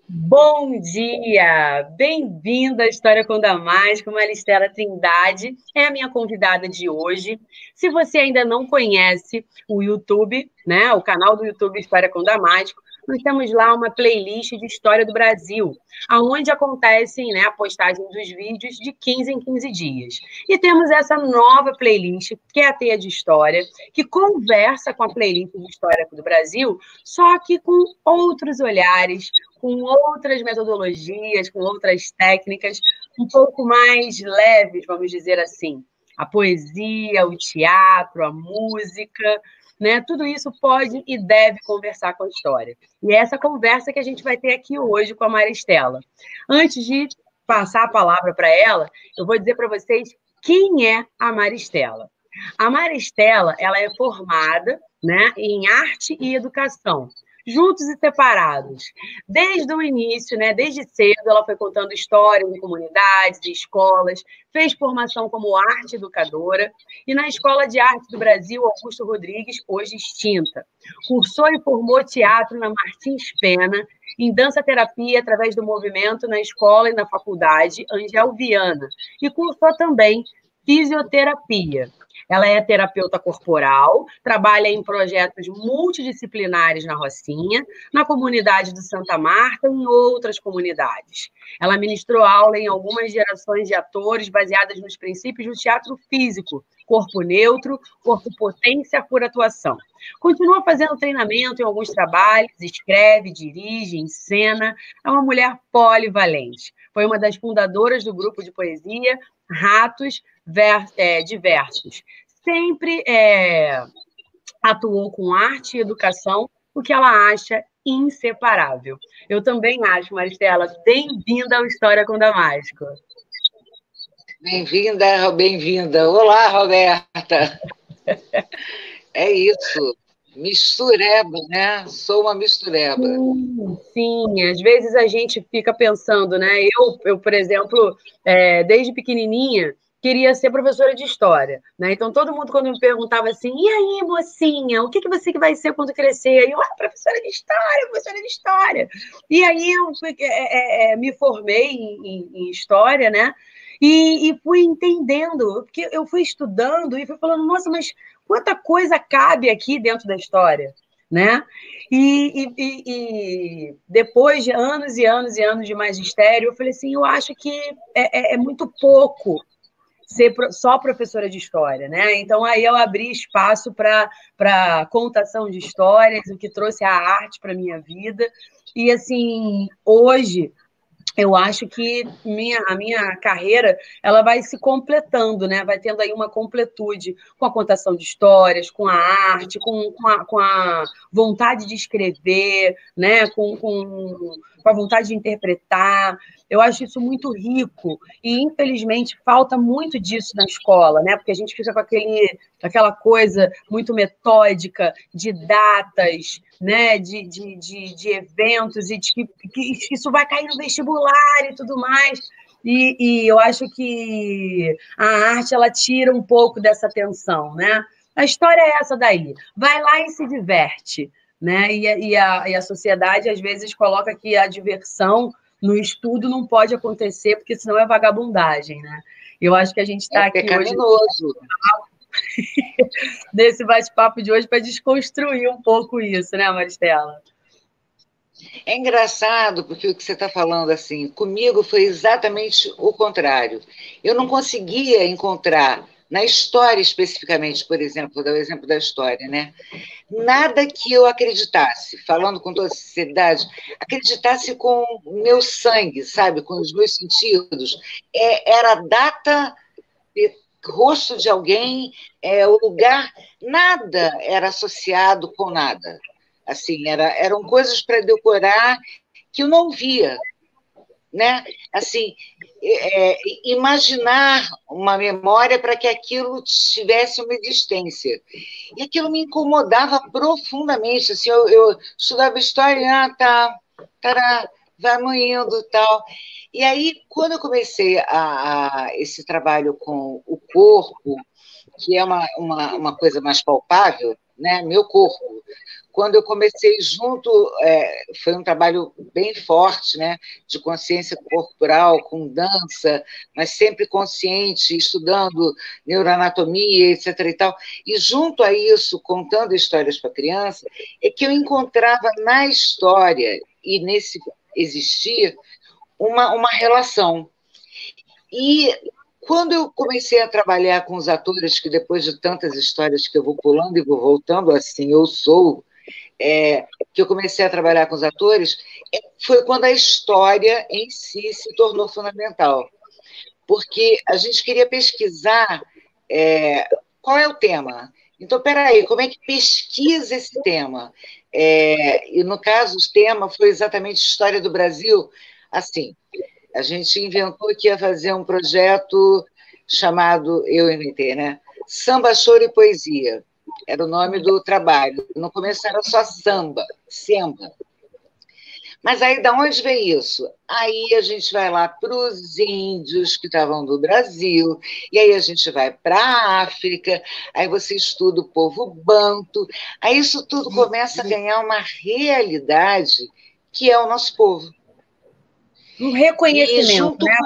Bom dia! Bem-vinda à História com Damasco, Maristela Trindade é a minha convidada de hoje. Se você ainda não conhece o YouTube, né, o canal do YouTube História com Damasco, nós temos lá uma playlist de História do Brasil, aonde acontecem, né, a postagem dos vídeos de 15 em 15 dias. E temos essa nova playlist, que é a Teia de História, que conversa com a playlist de História do Brasil, só que com outros olhares, com outras metodologias, com outras técnicas, um pouco mais leves, vamos dizer assim. A poesia, o teatro, a música, né? Tudo isso pode e deve conversar com a história. E é essa conversa que a gente vai ter aqui hoje com a Maristela. Antes de passar a palavra para ela, eu vou dizer para vocês quem é a Maristela. A Maristela, ela é formada, né, em arte e educação, juntos e separados. Desde o início, né, desde cedo, ela foi contando histórias em comunidades e escolas, fez formação como arte educadora, e na Escola de Arte do Brasil, Augusto Rodrigues, hoje extinta. Cursou e formou teatro na Martins Pena, em dança-terapia através do movimento na escola e na faculdade, Angel Viana, e cursou também fisioterapia. Ela é terapeuta corporal, trabalha em projetos multidisciplinares na Rocinha, na comunidade do Santa Marta e em outras comunidades. Ela ministrou aula em algumas gerações de atores baseadas nos princípios do teatro físico, corpo neutro, corpo potência por atuação. Continua fazendo treinamento em alguns trabalhos, escreve, dirige, encena. É uma mulher polivalente. Foi uma das fundadoras do grupo de poesia Ratos Diversos. Sempre atuou com arte e educação, o que ela acha inseparável. Eu também acho, Maristela, bem-vinda ao História com Damasco. Bem-vinda, bem-vinda. Olá, Roberta. É isso. Mistureba, né? Sou uma mistureba. Sim, às vezes a gente fica pensando, né? Por exemplo, desde pequenininha, queria ser professora de história, né? Então todo mundo quando me perguntava assim, e aí, mocinha, o que você vai ser quando crescer? E eu, professora de história, professora de história. E aí eu me formei em história, né? E fui entendendo, porque eu fui estudando e fui falando, nossa, mas quanta coisa cabe aqui dentro da história, né? E depois de anos e anos e anos de magistério, eu falei assim, eu acho que é muito pouco ser só professora de história, né? Então aí eu abri espaço para contação de histórias, o que trouxe a arte para minha vida. E assim, hoje eu acho que a minha carreira ela vai se completando, né? Vai tendo aí uma completude com a contação de histórias, com a arte, com a vontade de escrever, né? Com a vontade de interpretar. Eu acho isso muito rico e, infelizmente, falta muito disso na escola, né? Porque a gente fica com aquela coisa muito metódica de datas, né? De eventos e de que isso vai cair no vestibular e tudo mais. E eu acho que a arte ela tira um pouco dessa tensão, né? A história é essa daí. Vai lá e se diverte, né? E a sociedade às vezes coloca que a diversão no estudo não pode acontecer, porque senão é vagabundagem, né? Eu acho que a gente É está aqui hoje pecaminoso. nesse bate-papo de hoje para desconstruir um pouco isso, né, Maristela? É engraçado, porque o que você está falando assim, comigo foi exatamente o contrário. Eu não conseguia encontrar, na história especificamente, por exemplo, vou dar o exemplo da história, né? Nada que eu acreditasse, falando com toda sinceridade, acreditasse com o meu sangue, sabe, com os meus sentidos. Era a data, rosto de alguém, o lugar, nada era associado com nada. Assim, eram coisas para decorar que eu não via, né? Assim, imaginar uma memória para que aquilo tivesse uma existência. E aquilo me incomodava profundamente. Assim, eu estudava história, tá, vamos indo, tal. E aí, quando eu comecei esse trabalho com o corpo, que é uma coisa mais palpável, né? Meu corpo, quando eu comecei junto, foi um trabalho bem forte, né, de consciência corporal, com dança, mas sempre consciente, estudando neuroanatomia, etc. e tal. E junto a isso, contando histórias para criança, é que eu encontrava na história e nesse existir uma relação. E quando eu comecei a trabalhar com os atores, que depois de tantas histórias que eu vou pulando e vou voltando, assim eu sou, que eu comecei a trabalhar com os atores, foi quando a história em si se tornou fundamental. Porque a gente queria pesquisar qual é o tema. Então, peraí, como é que pesquisa esse tema? E, no caso, o tema foi exatamente História do Brasil. Assim, a gente inventou que ia fazer um projeto chamado, eu inventei, né? Samba, Choro e Poesia. Era o nome do trabalho. No começo era só samba, samba. Mas aí, de onde vem isso? Aí a gente vai lá para os índios que estavam no Brasil, e aí a gente vai para a África, aí você estuda o povo banto, aí isso tudo começa a ganhar uma realidade que é o nosso povo. Um reconhecimento, né?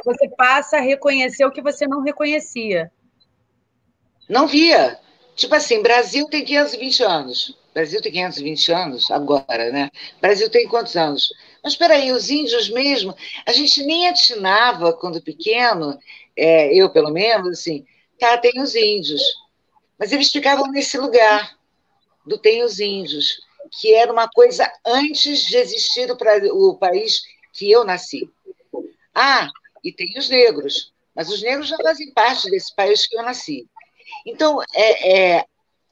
Você passa a reconhecer o que você não reconhecia. Não via. Tipo assim, Brasil tem 520 anos. Brasil tem 520 anos agora, né? Brasil tem quantos anos? Mas espera aí, os índios mesmo, a gente nem atinava quando pequeno, eu pelo menos, assim, tá, tem os índios. Mas eles ficavam nesse lugar do tem os índios, que era uma coisa antes de existir o país que eu nasci. Ah, e tem os negros, mas os negros já fazem parte desse país que eu nasci. Então,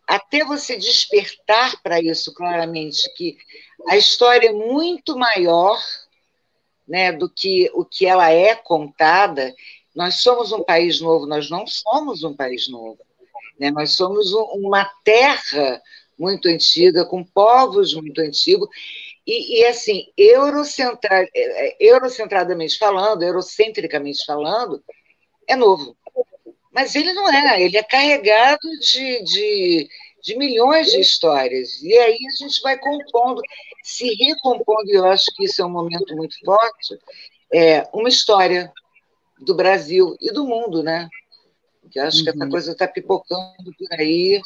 até você despertar para isso claramente, que a história é muito maior, né, do que o que ela é contada. Nós somos um país novo, nós não somos um país novo. Né? Nós somos uma terra muito antiga, com povos muito antigos, e assim, eurocentradamente falando, eurocentricamente falando, é novo. Mas ele não é, ele é carregado de milhões de histórias. E aí a gente vai compondo, se recompondo, e eu acho que isso é um momento muito forte, uma história do Brasil e do mundo, né? Que eu acho que essa coisa está pipocando por aí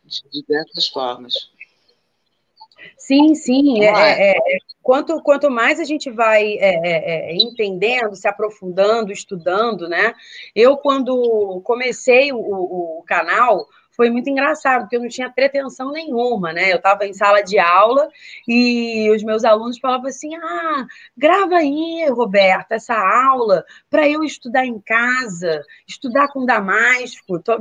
de diversas formas. Sim, sim. Quanto mais a gente vai entendendo, se aprofundando, estudando, né? Eu, quando comecei o canal, foi muito engraçado, porque eu não tinha pretensão nenhuma, né? Eu estava em sala de aula e os meus alunos falavam assim: grava aí, Roberta, essa aula para eu estudar em casa, estudar com Damasco, tô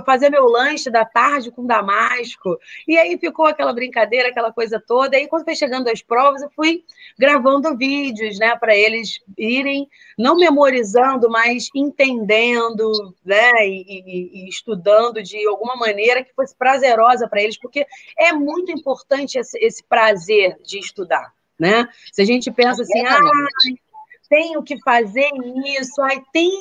fazendo meu lanche da tarde com Damasco. E aí ficou aquela brincadeira, aquela coisa toda. E aí, quando foi chegando as provas, eu fui gravando vídeos, né, para eles irem, não memorizando, mas entendendo, né, e estudando de alguma maneira que fosse prazerosa para eles, porque é muito importante esse prazer de estudar, né? Se a gente pensa assim, tenho que fazer isso, tem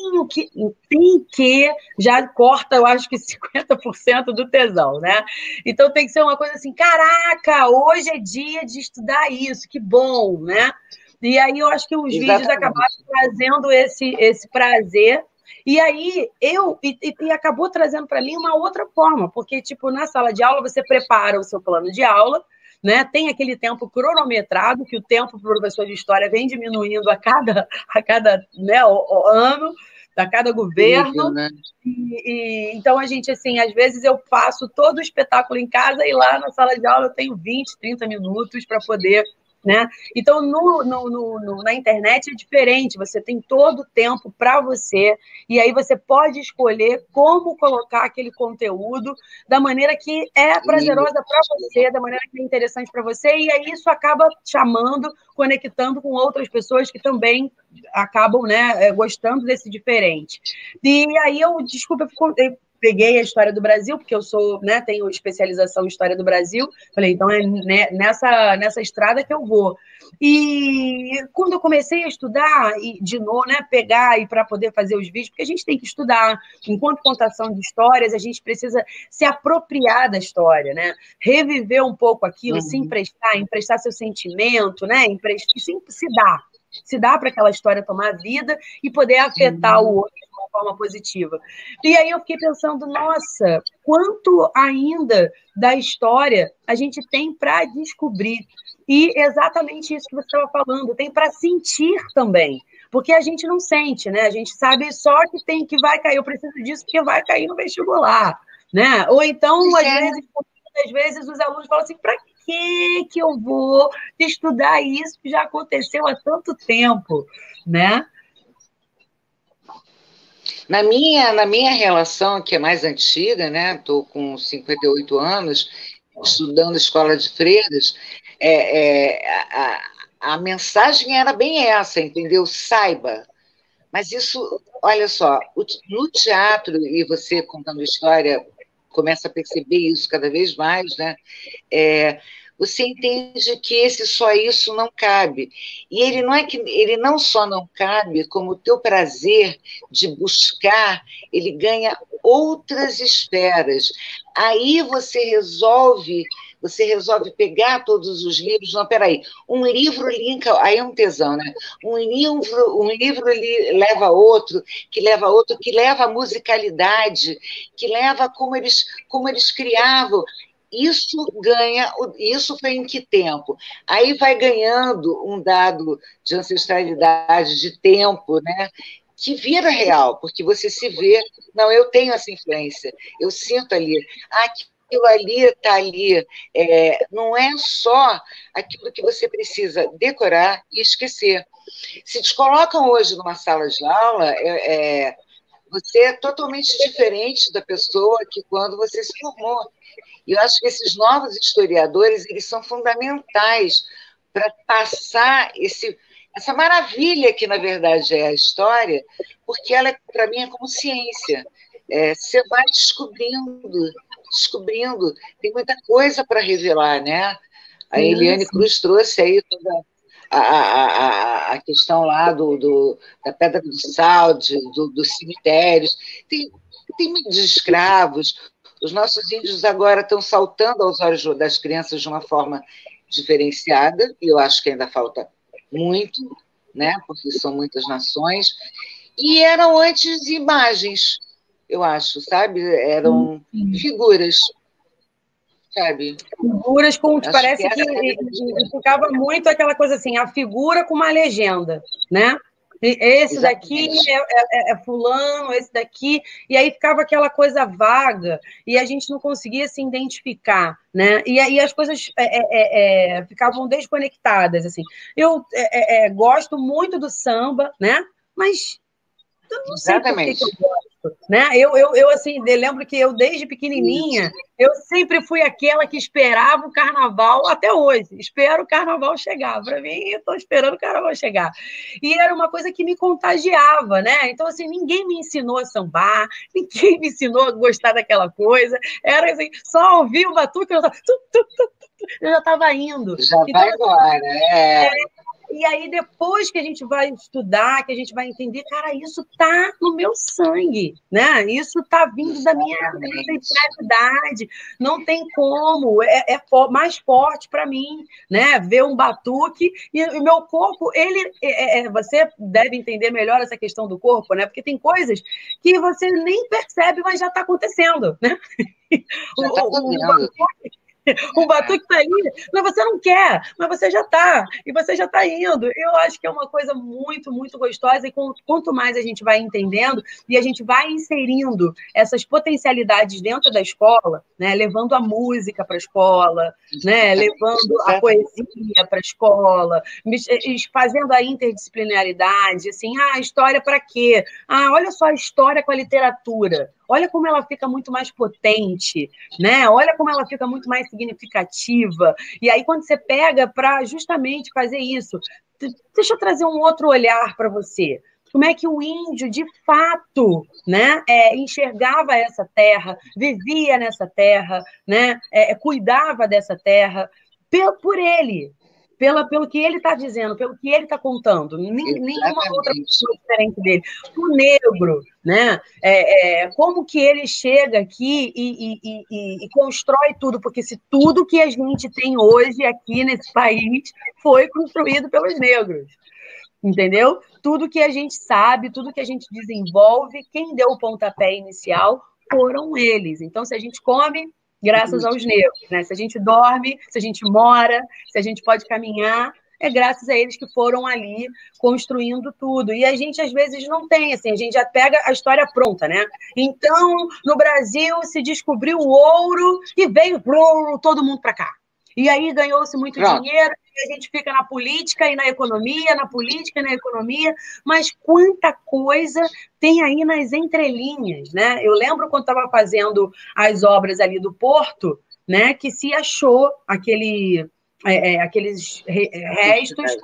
que, já corta, eu acho que 50% do tesão, né? Então tem que ser uma coisa assim, caraca, hoje é dia de estudar isso, que bom, né? E aí eu acho que os vídeos acabaram trazendo esse prazer. E aí e acabou trazendo para mim uma outra forma, porque, tipo, na sala de aula você prepara o seu plano de aula, né? Tem aquele tempo cronometrado, que o tempo para o professor de história vem diminuindo a cada né, o ano, a cada governo. Né? Então, a gente, assim, às vezes eu faço todo o espetáculo em casa e lá na sala de aula eu tenho 20, 30 minutos para poder... Né? Então, na internet é diferente, você tem todo o tempo para você, e aí você pode escolher como colocar aquele conteúdo da maneira que é prazerosa para você, da maneira que é interessante para você, e aí isso acaba chamando, conectando com outras pessoas que também acabam, né, gostando desse diferente. E aí desculpa, peguei a história do Brasil, porque eu sou, né, tenho especialização em história do Brasil. Falei, então é nessa estrada que eu vou. E quando eu comecei a estudar, e de novo, né, pegar e para poder fazer os vídeos, porque a gente tem que estudar, enquanto contação de histórias, a gente precisa se apropriar da história, né? Reviver um pouco aquilo, se emprestar seu sentimento, né? Se dar para aquela história tomar vida e poder afetar o outro de uma forma positiva. E aí eu fiquei pensando, nossa, quanto ainda da história a gente tem para descobrir. E exatamente isso que você estava falando, tem para sentir também. Porque a gente não sente, né? A gente sabe só que vai cair, eu preciso disso porque vai cair no vestibular, né? Ou então, às vezes os alunos falam assim, para que eu vou estudar isso que já aconteceu há tanto tempo, né? Na minha relação, que é mais antiga, né? Estou com 58 anos, estudando escola de freiras, a mensagem era bem essa, entendeu? Saiba. Mas isso, olha só, no teatro, e você contando história, começa a perceber isso cada vez mais, né? Você entende que só isso não cabe. E ele não só não cabe, como o teu prazer de buscar, ele ganha outras esferas. Aí você resolve pegar todos os livros. Não, peraí, um livro linka, aí é um tesão, né? Um livro leva a outro, que leva a musicalidade, que leva como eles criavam. Isso foi em que tempo? Aí vai ganhando um dado de ancestralidade, de tempo, né? Que vira real, porque você se vê, não, eu tenho essa influência, eu sinto ali, aquilo ali está ali, não é só aquilo que você precisa decorar e esquecer. Se te colocam hoje numa sala de aula, você é totalmente diferente da pessoa que quando você se formou. E eu acho que esses novos historiadores, eles são fundamentais para passar essa maravilha que, na verdade, é a história, porque ela, para mim, é como ciência. Você vai descobrindo. Tem muita coisa para revelar, né? A Eliane Cruz trouxe aí toda a questão lá da Pedra do Sal, dos cemitérios. Tem muitos escravos. Os nossos índios agora estão saltando aos olhos das crianças de uma forma diferenciada, e eu acho que ainda falta muito, né? Porque são muitas nações. E eram antes imagens, eu acho, sabe? Eram figuras, sabe? Figuras com. Parece que ficava muito aquela coisa assim, a figura com uma legenda, né? Esse Exatamente. Daqui é fulano, esse daqui, e aí ficava aquela coisa vaga, e a gente não conseguia se identificar, né? E aí as coisas ficavam desconectadas, assim. Eu gosto muito do samba, né? Mas eu não sei por que eu gosto. Né? Eu assim, lembro que eu, desde pequenininha, eu sempre fui aquela que esperava o carnaval, até hoje, espero o carnaval chegar. Para mim, eu estou esperando o carnaval chegar. E era uma coisa que me contagiava, né? Então, assim, ninguém me ensinou a sambar, ninguém me ensinou a gostar daquela coisa. Era assim, só ouvir o batuque, eu já estava indo. Já então, vai agora, E aí, depois que a gente vai estudar, que a gente vai entender, cara, isso tá no meu sangue, né? Isso tá vindo da minha ancestralidade, não tem como, mais forte para mim, né? Ver um batuque e o meu corpo, você deve entender melhor essa questão do corpo, né? Porque tem coisas que você nem percebe, mas já está acontecendo, né? O batuque está ali, mas você não quer, mas você já está, e você já está indo. Eu acho que é uma coisa muito, muito gostosa, e quanto mais a gente vai entendendo e a gente vai inserindo essas potencialidades dentro da escola, né, levando a música para a escola, né, levando a poesia para a escola, fazendo a interdisciplinaridade, assim, a história para quê? Olha só a história com a literatura. Olha como ela fica muito mais potente, né? Olha como ela fica muito mais significativa. E aí, quando você pega para justamente fazer isso, deixa eu trazer um outro olhar para você. como é que o índio, de fato, né, enxergava essa terra, vivia nessa terra, né, cuidava dessa terra, por ele, pelo que ele está dizendo, pelo que ele está contando, nenhuma outra Exatamente. pessoa diferente dele. O negro, né, como que ele chega aqui e constrói tudo, porque se tudo que a gente tem hoje aqui nesse país foi construído pelos negros, entendeu? Tudo que a gente sabe, tudo que a gente desenvolve, quem deu o pontapé inicial foram eles. Então, se a gente come, graças aos negros, né? Se a gente dorme, se a gente mora, se a gente pode caminhar, é graças a eles que foram ali construindo tudo. E a gente, às vezes, não tem, assim, a gente já pega a história pronta, né? Então, no Brasil, se descobriu o ouro e veio todo mundo para cá. E aí ganhou-se muito dinheiro, e a gente fica na política e na economia, na política e na economia, mas quanta coisa tem aí nas entrelinhas, né? Eu lembro quando estava fazendo as obras ali do Porto, né, que se achou aqueles restos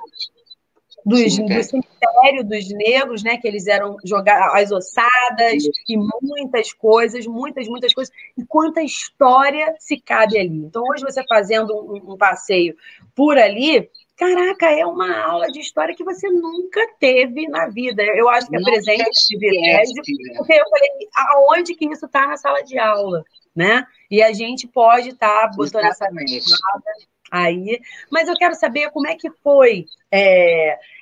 do cemitério dos negros, né, que eles eram jogar as ossadas e muitas coisas, muitas coisas, e quanta história se cabe ali. Então, hoje você fazendo um passeio por ali, caraca, é uma aula de história que você nunca teve na vida. Eu acho que é presente de privilégio, porque eu falei, aonde que isso está na sala de aula, né? E a gente pode estar botando essa aí, mas eu quero saber como é que foi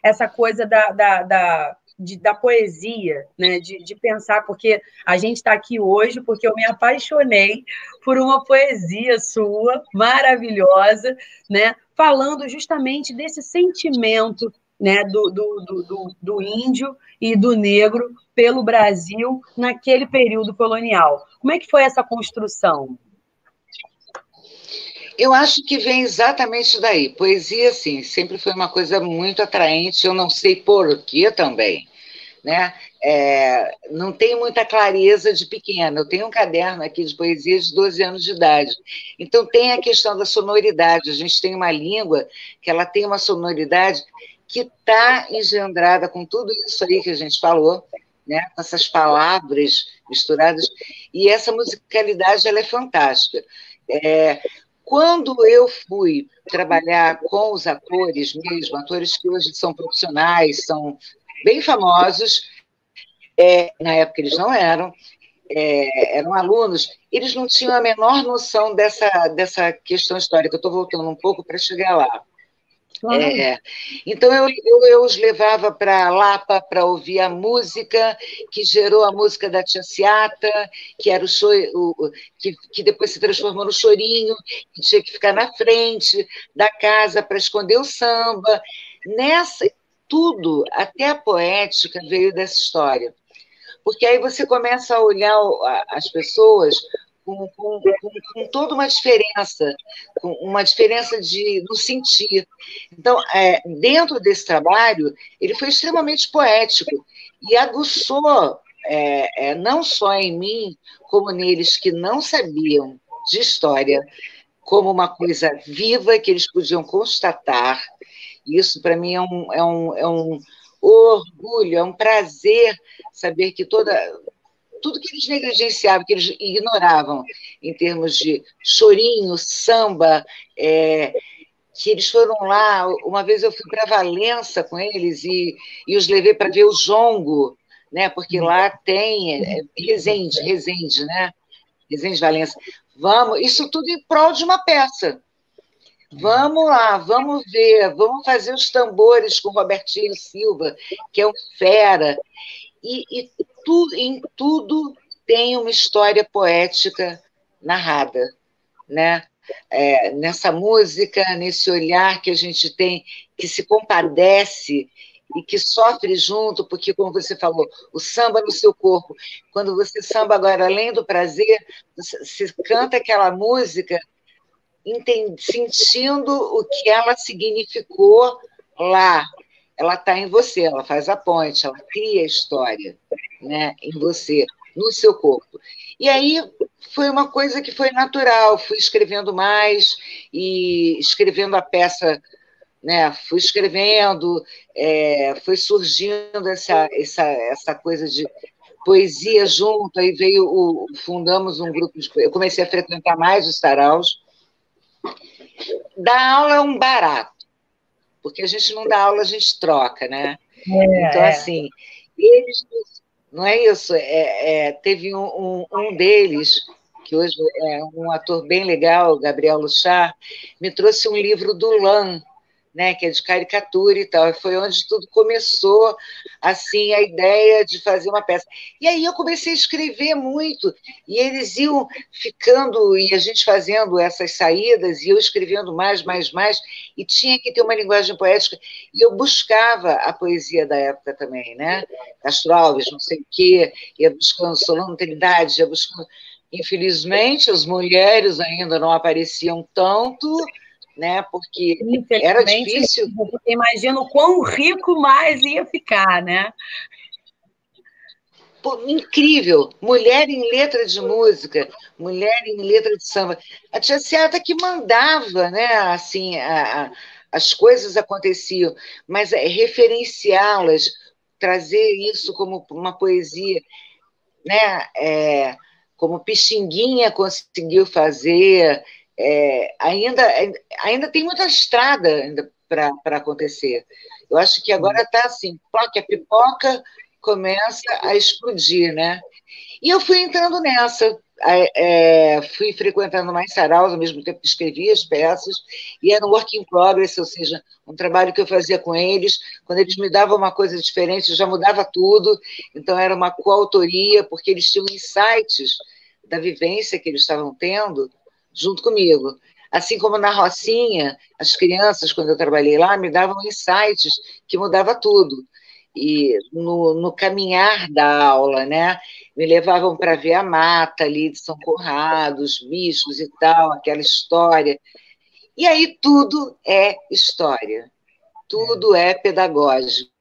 essa coisa da poesia, né? De pensar, porque a gente está aqui hoje porque eu me apaixonei por uma poesia sua, maravilhosa, né? Falando justamente desse sentimento, né? Do índio e do negro pelo Brasil naquele período colonial. Como é que foi essa construção? Eu acho que vem exatamente daí. Poesia, sim, sempre foi uma coisa muito atraente, eu não sei por quê também, né? Não tenho muita clareza de pequena. Eu tenho um caderno aqui de poesia de 12 anos de idade. Então, tem a questão da sonoridade. A gente tem uma língua que ela tem uma sonoridade que está engendrada com tudo isso aí que a gente falou, né? Com essas palavras misturadas. E essa musicalidade ela é fantástica. Quando eu fui trabalhar com os atores mesmo, atores que hoje são profissionais, são bem famosos, na época eles não eram, eram alunos, eles não tinham a menor noção dessa questão histórica. Eu estou voltando um pouco para chegar lá. Claro. Então, eu os levava para Lapa para ouvir a música que gerou a música da Tia Seata, que era que depois se transformou no chorinho, que tinha que ficar na frente da casa para esconder o samba. Tudo, até a poética veio dessa história. Porque aí você começa a olhar as pessoas com toda uma diferença no sentir. Então, dentro desse trabalho, ele foi extremamente poético e aguçou, não só em mim, como neles que não sabiam de história, como uma coisa viva que eles podiam constatar. Isso, para mim, é um orgulho, é um prazer saber que tudo que eles negligenciavam, que eles ignoravam em termos de chorinho, samba, que eles foram lá. Uma vez eu fui para Valença com eles e os levei para ver o jongo, né? Porque lá tem Resende, né? Resende Valença. Vamos, isso tudo em prol de uma peça. Vamos lá, vamos ver, vamos fazer os tambores com Robertinho Silva, que é um fera. Em tudo tem uma história poética narrada, né? Nessa música, nesse olhar que a gente tem, que se compadece e que sofre junto, porque, como você falou, o samba no seu corpo. Quando você samba agora, além do prazer, você canta aquela música sentindo o que ela significou lá. Ela está em você, ela faz a ponte, ela cria a história, né, em você, no seu corpo. E aí foi uma coisa que foi natural, fui escrevendo mais e escrevendo a peça né? Fui escrevendo, foi surgindo essa coisa de poesia junto, aí fundamos um grupo eu comecei a frequentar mais os saraus. Dar aula é um barato, porque a gente não dá aula, a gente troca, né? Então, assim, eles, não é isso? Teve um deles, que hoje é um ator bem legal, Gabriel Luchar, me trouxe um livro do Lan, né, que é de caricatura e tal, e foi onde tudo começou, assim, a ideia de fazer uma peça. E aí eu comecei a escrever muito, e eles iam ficando, e a gente fazendo essas saídas, e eu escrevendo mais, e tinha que ter uma linguagem poética, e eu buscava a poesia da época também, né, Castro Alves, não sei o quê, ia buscando Solano Trindade, ia buscando... Infelizmente, as mulheres ainda não apareciam tanto, né? Porque era difícil. Porque imagina o quão rico mais ia ficar, né? Pô, incrível! Mulher em letra de música, mulher em letra de samba. A tia Seata que mandava, né? Assim, as coisas aconteciam, mas referenciá-las, trazer isso como uma poesia, né? Como Pixinguinha conseguiu fazer, ainda tem muita estrada ainda para acontecer. Eu acho que agora está assim, a pipoca começa a explodir, né? E eu fui entrando nessa, fui frequentando mais saraus, ao mesmo tempo que escrevia as peças, e era um work in progress, ou seja, um trabalho que eu fazia com eles. Quando eles me davam uma coisa diferente, eu já mudava tudo, então era uma coautoria, porque eles tinham insights da vivência que eles estavam tendo junto comigo. Assim como na Rocinha, as crianças, quando eu trabalhei lá, me davam insights que mudava tudo. E no caminhar da aula, né? Me levavam para ver a mata ali de São Conrado, os bichos e tal, aquela história. E aí tudo é história, tudo é pedagógico,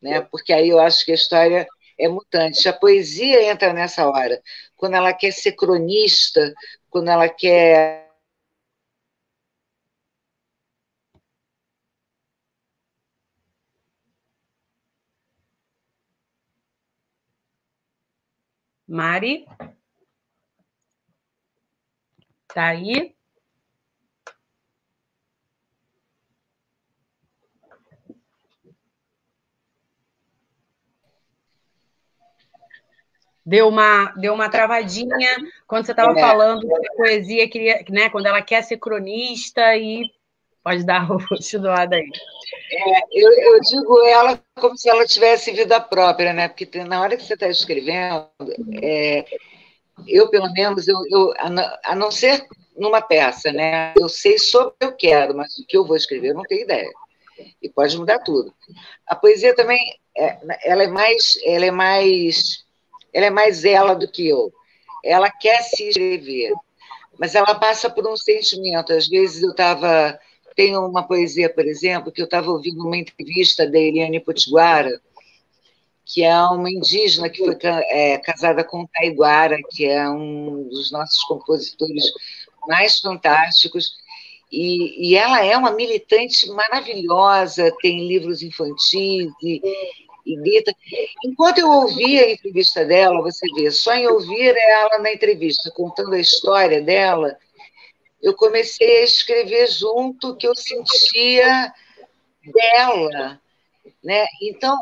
né? Porque aí eu acho que a história é mutante. A poesia entra nessa hora, quando ela quer ser cronista, quando ela quer... Mari? Tá aí? Deu uma travadinha quando você estava falando que a poesia queria, né, quando ela quer ser cronista e pode dar o continuado aí. Eu digo ela como se ela tivesse vida própria, né? Porque na hora que você está escrevendo, eu, pelo menos, a não ser numa peça, né? Eu sei sobre o que eu quero, mas o que eu vou escrever eu não tenho ideia. E pode mudar tudo. A poesia também, ela é mais ela do que eu. Ela quer se escrever, mas ela passa por um sentimento. Às vezes tenho uma poesia, por exemplo, que eu estava ouvindo uma entrevista da Eliane Potiguara, que é uma indígena que foi casada com um taiguara, que é um dos nossos compositores mais fantásticos, e ela é uma militante maravilhosa, tem livros infantis e grita. Enquanto eu ouvia a entrevista dela, você vê, só em ouvir ela na entrevista, contando a história dela, eu comecei a escrever junto o que eu sentia dela, né? Então,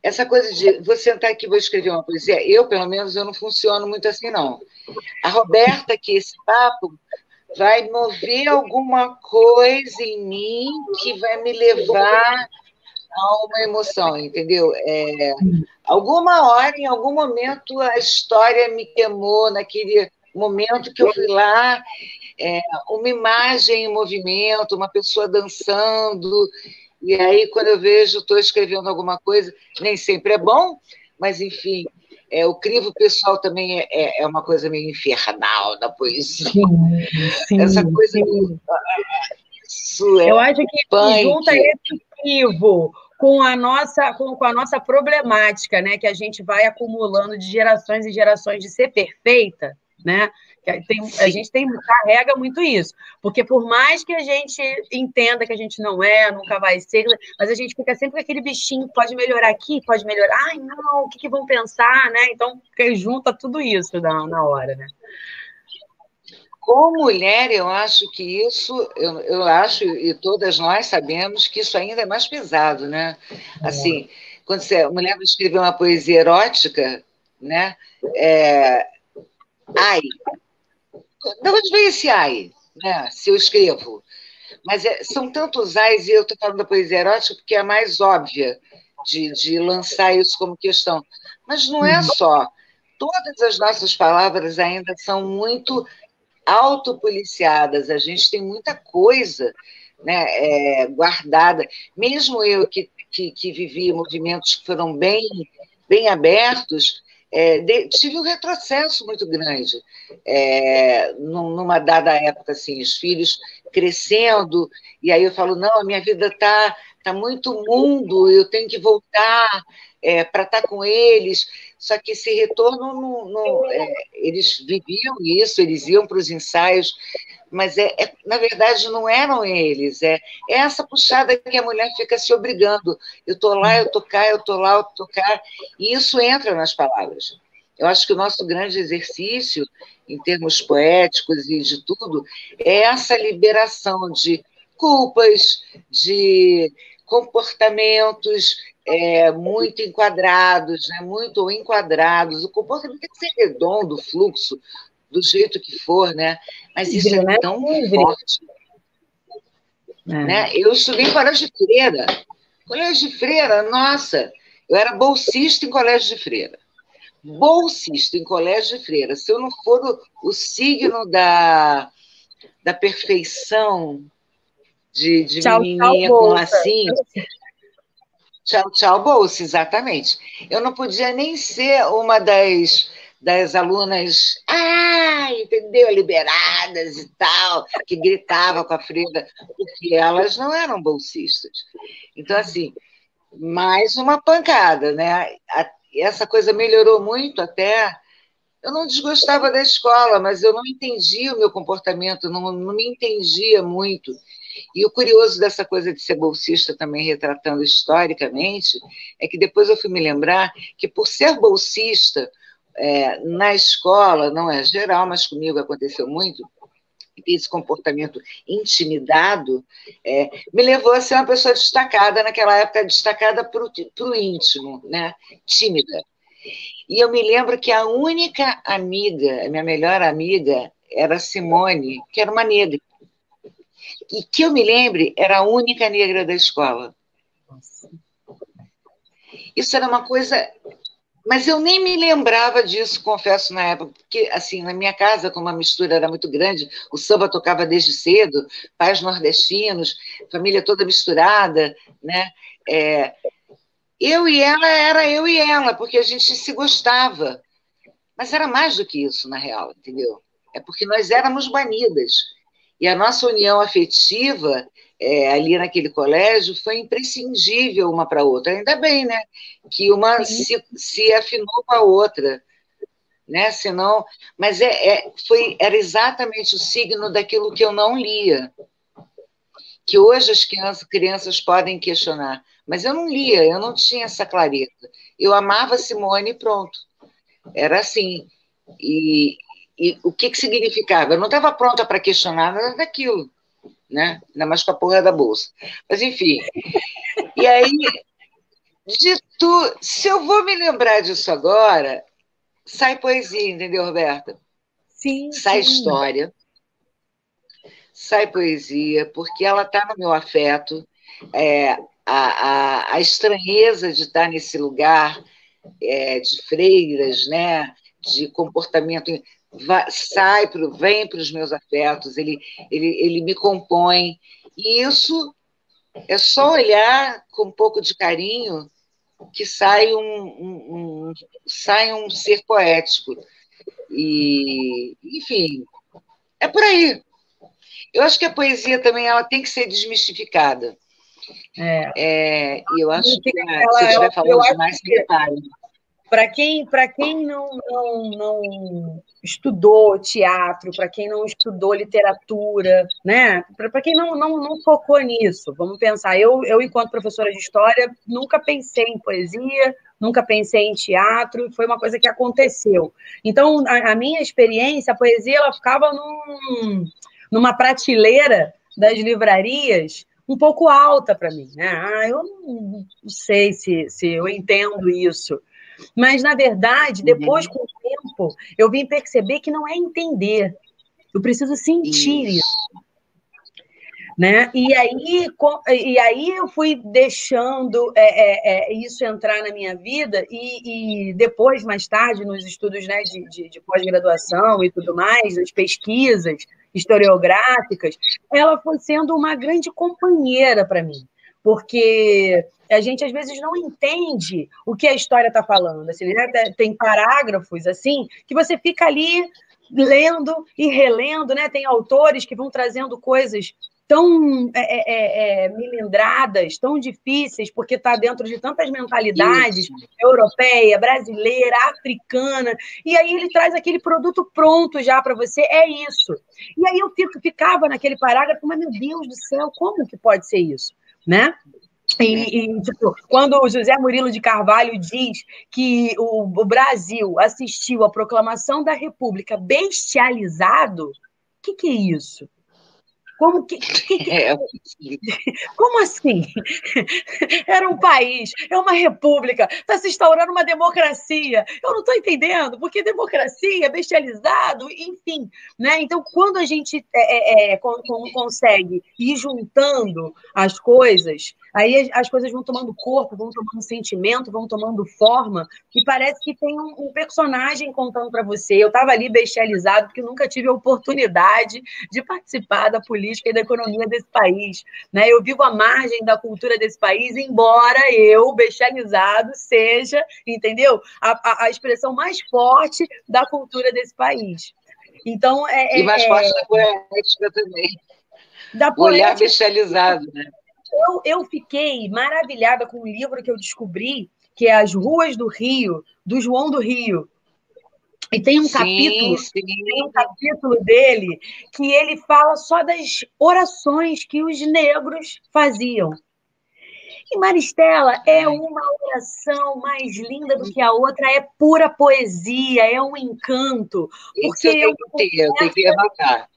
essa coisa de vou sentar aqui e vou escrever uma poesia, pelo menos, eu não funciono muito assim, não. A Roberta, que esse papo vai mover alguma coisa em mim que vai me levar a uma emoção, entendeu? Alguma hora, em algum momento, a história me queimou naquele momento que eu fui lá, uma imagem em movimento, uma pessoa dançando, e aí, quando eu vejo, estou escrevendo alguma coisa, nem sempre é bom, mas, enfim, o crivo pessoal também é uma coisa meio infernal da poesia. Sim, essa coisa sim. Isso eu acho que junta esse crivo com a nossa problemática, né, que a gente vai acumulando de gerações e gerações de ser perfeita, né? A gente carrega muito isso, porque por mais que a gente entenda que a gente não é, nunca vai ser, mas a gente fica sempre com aquele bichinho, pode melhorar aqui, pode melhorar, ai não, o que vão pensar, né? Então, junta tudo isso na hora, né? Como mulher, eu acho que isso, eu acho, e todas nós sabemos que isso ainda é mais pesado, né? Assim, quando a mulher vai escrever uma poesia erótica, né? Ai, de onde vem esse ai, né? Se eu escrevo. Mas são tantos ais, e eu estou falando da poesia erótica porque é a mais óbvia de lançar isso como questão. Mas não é só. Todas as nossas palavras ainda são muito autopoliciadas, a gente tem muita coisa, né, guardada. Mesmo eu que vivi movimentos que foram bem abertos, tive um retrocesso muito grande. Numa dada época, assim, os filhos crescendo, e aí eu falo, não, a minha vida tá muito mundo, eu tenho que voltar para estar com eles. Só que esse retorno, eles viviam isso, eles iam para os ensaios, mas na verdade não eram eles, é essa puxada que a mulher fica se obrigando. Eu estou lá, eu estou cá, eu estou lá, eu estou cá, e isso entra nas palavras. Eu acho que o nosso grande exercício, em termos poéticos e de tudo, é essa liberação de culpas, de comportamentos muito enquadrados, né? Muito enquadrados. O comportamento tem que ser redondo, fluxo, do jeito que for, né? Mas isso é tão forte. Né? Eu estudei em colégio de freira. Colégio de freira, nossa, eu era bolsista em colégio de freira. Bolsista em colégio de freira. Se eu não for o signo da perfeição de tchau, menininha tchau, com bolsa. lacinho... Tchau, tchau, bolsa, exatamente. Eu não podia nem ser uma das alunas, entendeu? Liberadas e tal, que gritava com a freira, porque elas não eram bolsistas. Então, assim, mais uma pancada, né? Essa coisa melhorou muito até. Eu não desgostava da escola, mas eu não entendia o meu comportamento, não me entendia muito. E o curioso dessa coisa de ser bolsista também, retratando historicamente, é que depois eu fui me lembrar que, por ser bolsista, na escola, não é geral, mas comigo aconteceu muito, esse comportamento intimidado, me levou a ser uma pessoa destacada, naquela época, destacada para o íntimo, né? Tímida. E eu me lembro que a única amiga, a minha melhor amiga, era a Simone, que era uma negra. E que eu me lembre, era a única negra da escola. Isso era uma coisa... Mas eu nem me lembrava disso, confesso, na época, porque, assim, na minha casa, como a mistura era muito grande, o samba tocava desde cedo, pais nordestinos, família toda misturada, né? Eu e ela era eu e ela, porque a gente se gostava. Mas era mais do que isso, na real, entendeu? É porque nós éramos banidas. E a nossa união afetiva, ali naquele colégio, foi imprescindível uma para a outra. Ainda bem, né? Que uma se afinou com a outra. Né? Senão, mas era exatamente o signo daquilo que eu não lia. Que hoje as crianças podem questionar. Mas eu não lia, eu não tinha essa clareza. Eu amava Simone e pronto. Era assim. E o que significava? Eu não estava pronta para questionar nada daquilo, né? Ainda mais com a porra da bolsa. Mas, enfim. E aí, se eu vou me lembrar disso agora, sai poesia, entendeu, Roberta? Sim. Sai história, sai poesia, porque ela está no meu afeto. A estranheza de estar nesse lugar de freiras, né? De comportamento... vem para os meus afetos, ele me compõe. E isso é só olhar com um pouco de carinho que sai um ser poético. E, enfim, é por aí. Eu acho que a poesia também ela tem que ser desmistificada. E eu acho que se eu estiver falando demais, se repare. Para quem não estudou teatro, para quem não estudou literatura, né? Para quem não focou nisso, vamos pensar. Eu, enquanto professora de história, nunca pensei em poesia, nunca pensei em teatro, foi uma coisa que aconteceu. Então, a minha experiência, a poesia, ela ficava numa prateleira das livrarias um pouco alta para mim, né? Eu não sei se eu entendo isso. Mas, na verdade, depois, com o tempo, eu vim perceber que não é entender. Eu preciso sentir isso. Né? E aí eu fui deixando isso entrar na minha vida e depois, mais tarde, nos estudos, né, de pós-graduação e tudo mais, as pesquisas historiográficas, ela foi sendo uma grande companheira para mim, porque a gente às vezes não entende o que a história está falando. Assim, né? Tem parágrafos assim que você fica ali lendo e relendo, né? Tem autores que vão trazendo coisas tão melindradas, tão difíceis, porque está dentro de tantas mentalidades, europeia, brasileira, africana, e aí ele traz aquele produto pronto já para você, é isso. E aí eu ficava naquele parágrafo, mas, meu Deus do céu, como que pode ser isso? Né? Tipo, quando o José Murilo de Carvalho diz que o Brasil assistiu à proclamação da República bestializado, o que é isso? Como como assim? Era um país, é uma república, está se instaurando uma democracia. Eu não estou entendendo, porque democracia, bestializado, enfim. Né? Então, quando a gente consegue ir juntando as coisas, aí as coisas vão tomando corpo, vão tomando sentimento, vão tomando forma, e parece que tem um personagem contando para você. Eu estava ali bestializado, porque eu nunca tive a oportunidade de participar da política e da economia desse país. Né? Eu vivo à margem da cultura desse país, embora eu, bestializado, seja, entendeu? A expressão mais forte da cultura desse país. Então, e mais forte da poética também. Da o olhar bestializado, né? Eu fiquei maravilhada com um livro que eu descobri, que é As Ruas do Rio, do João do Rio. E tem um capítulo dele que ele fala só das orações que os negros faziam. E Maristela é uma oração mais linda do que a outra, é pura poesia, é um encanto. Porque eu tenho que anotar.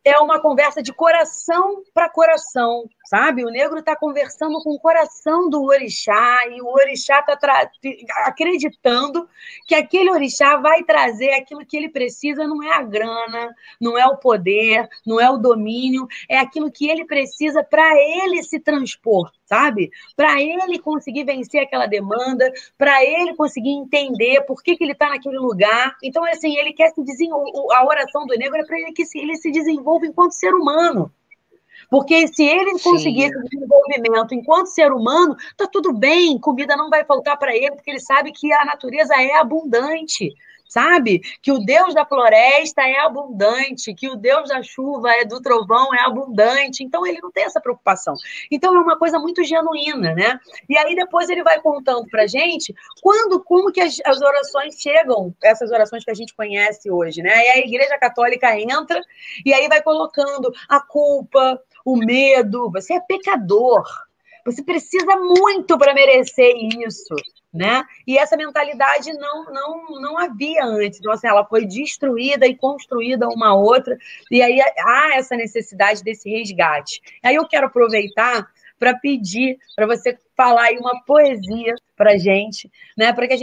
É uma conversa de coração para coração, sabe? O negro está conversando com o coração do orixá e o orixá está acreditando que aquele orixá vai trazer aquilo que ele precisa, não é a grana, não é o poder, não é o domínio, é aquilo que ele precisa para ele se transpor, sabe? Para ele conseguir vencer aquela demanda, para ele conseguir entender por que ele está naquele lugar. Então, assim, ele quer se desenvolver. A oração do negro é para ele que ele se desenvolva enquanto ser humano. Porque se ele conseguir esse desenvolvimento enquanto ser humano, tá tudo bem, comida não vai faltar para ele, porque ele sabe que a natureza é abundante, sabe? Que o Deus da floresta é abundante, que o Deus da chuva, do trovão, é abundante. Então, ele não tem essa preocupação. Então, é uma coisa muito genuína, né? E aí, depois, ele vai contando para a gente como que as orações chegam, essas orações que a gente conhece hoje, né? E a Igreja Católica entra e aí vai colocando a culpa, o medo, você é pecador, você precisa muito para merecer isso, né? E essa mentalidade não havia antes. Então, assim, ela foi destruída e construída uma outra, e aí há essa necessidade desse resgate. Aí eu quero aproveitar para pedir para você falar aí uma poesia para a gente, né? Para que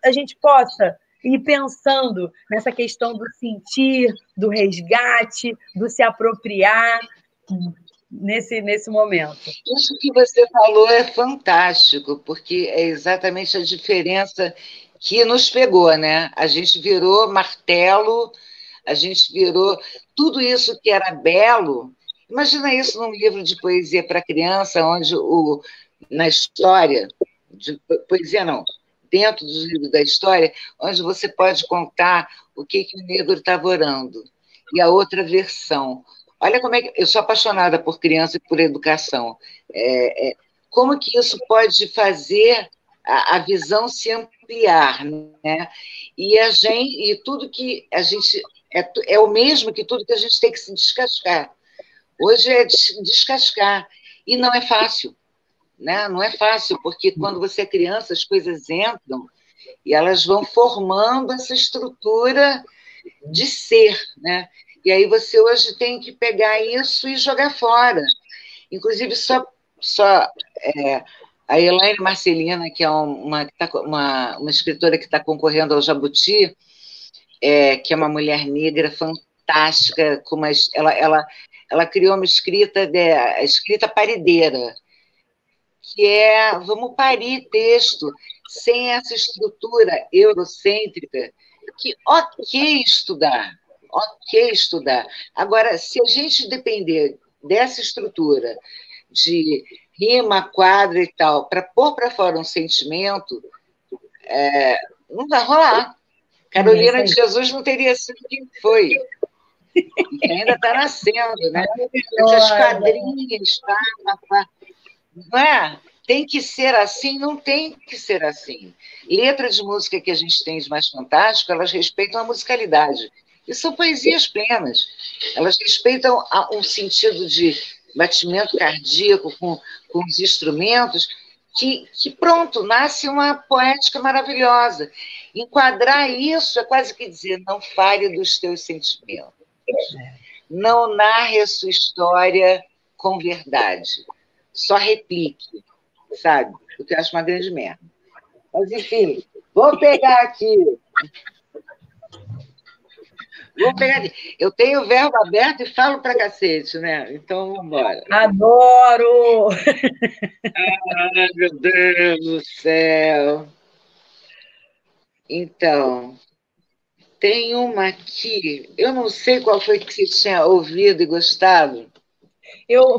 a gente possa ir pensando nessa questão do sentir, do resgate, do se apropriar nesse momento. Isso que você falou é fantástico, porque é exatamente a diferença que nos pegou, né? A gente virou martelo, a gente virou tudo isso que era belo. Imagina isso num livro de poesia para criança, onde na história, de poesia não, dentro dos livros da história, onde você pode contar o que o negro estava orando. E a outra versão. Olha como é que... Eu sou apaixonada por criança e por educação. Como que isso pode fazer a visão se ampliar, né? E tudo que a gente é o mesmo que tudo que a gente tem que se descascar. Hoje é descascar e não é fácil, né? Não é fácil porque quando você é criança as coisas entram e elas vão formando essa estrutura de ser, né? E aí você hoje tem que pegar isso e jogar fora. Inclusive a Elaine Marcelina, que é uma escritora que está concorrendo ao Jabuti, que é uma mulher negra fantástica, ela criou uma escrita, a escrita parideira, que é vamos parir texto sem essa estrutura eurocêntrica, que ok estudar. Agora, se a gente depender dessa estrutura de rima, quadra e tal, para pôr para fora um sentimento, não vai rolar. Carolina de Jesus não teria sido quem foi. E ainda está nascendo, né? Essas quadrinhas, não é? Tem que ser assim? Não tem que ser assim. Letras de música que a gente tem de mais fantástico, elas respeitam a musicalidade. E são poesias plenas. Elas respeitam um sentido de batimento cardíaco com os instrumentos, que pronto, nasce uma poética maravilhosa. Enquadrar isso é quase que dizer, não fale dos teus sentimentos. Não narre a sua história com verdade. Só replique, sabe? O que eu acho uma grande merda. Mas, enfim, vou pegar aqui. Eu tenho o verbo aberto e falo pra cacete, né? Então, vamos embora. Adoro! Ai, meu Deus do céu! Então, tem uma aqui. Eu não sei qual foi que você tinha ouvido e gostado.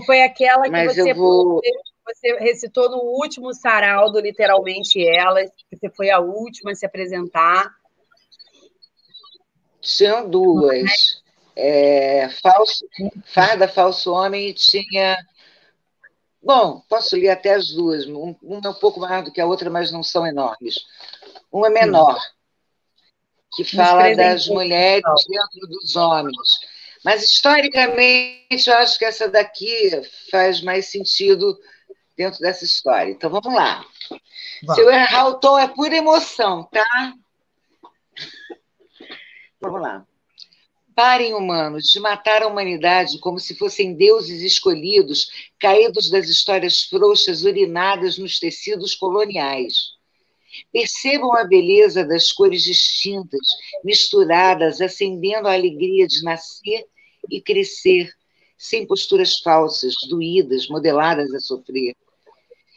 Foi aquela que mas eu vou... você recitou no último sarau do Literalmente Elas, que você foi a última a se apresentar. Tinham duas. Farda, Falso Homem, e tinha... Bom, posso ler até as duas. Uma é um pouco maior do que a outra, mas não são enormes. Uma é menor, que fala das mulheres dentro dos homens. Mas, historicamente, eu acho que essa daqui faz mais sentido dentro dessa história. Então, vamos lá. Se eu errar o tom, é pura emoção, tá? Vamos lá. Parem, humanos, de matar a humanidade como se fossem deuses escolhidos, caídos das histórias frouxas urinadas nos tecidos coloniais. Percebam a beleza das cores distintas, misturadas, acendendo a alegria de nascer e crescer, sem posturas falsas, doídas, modeladas a sofrer.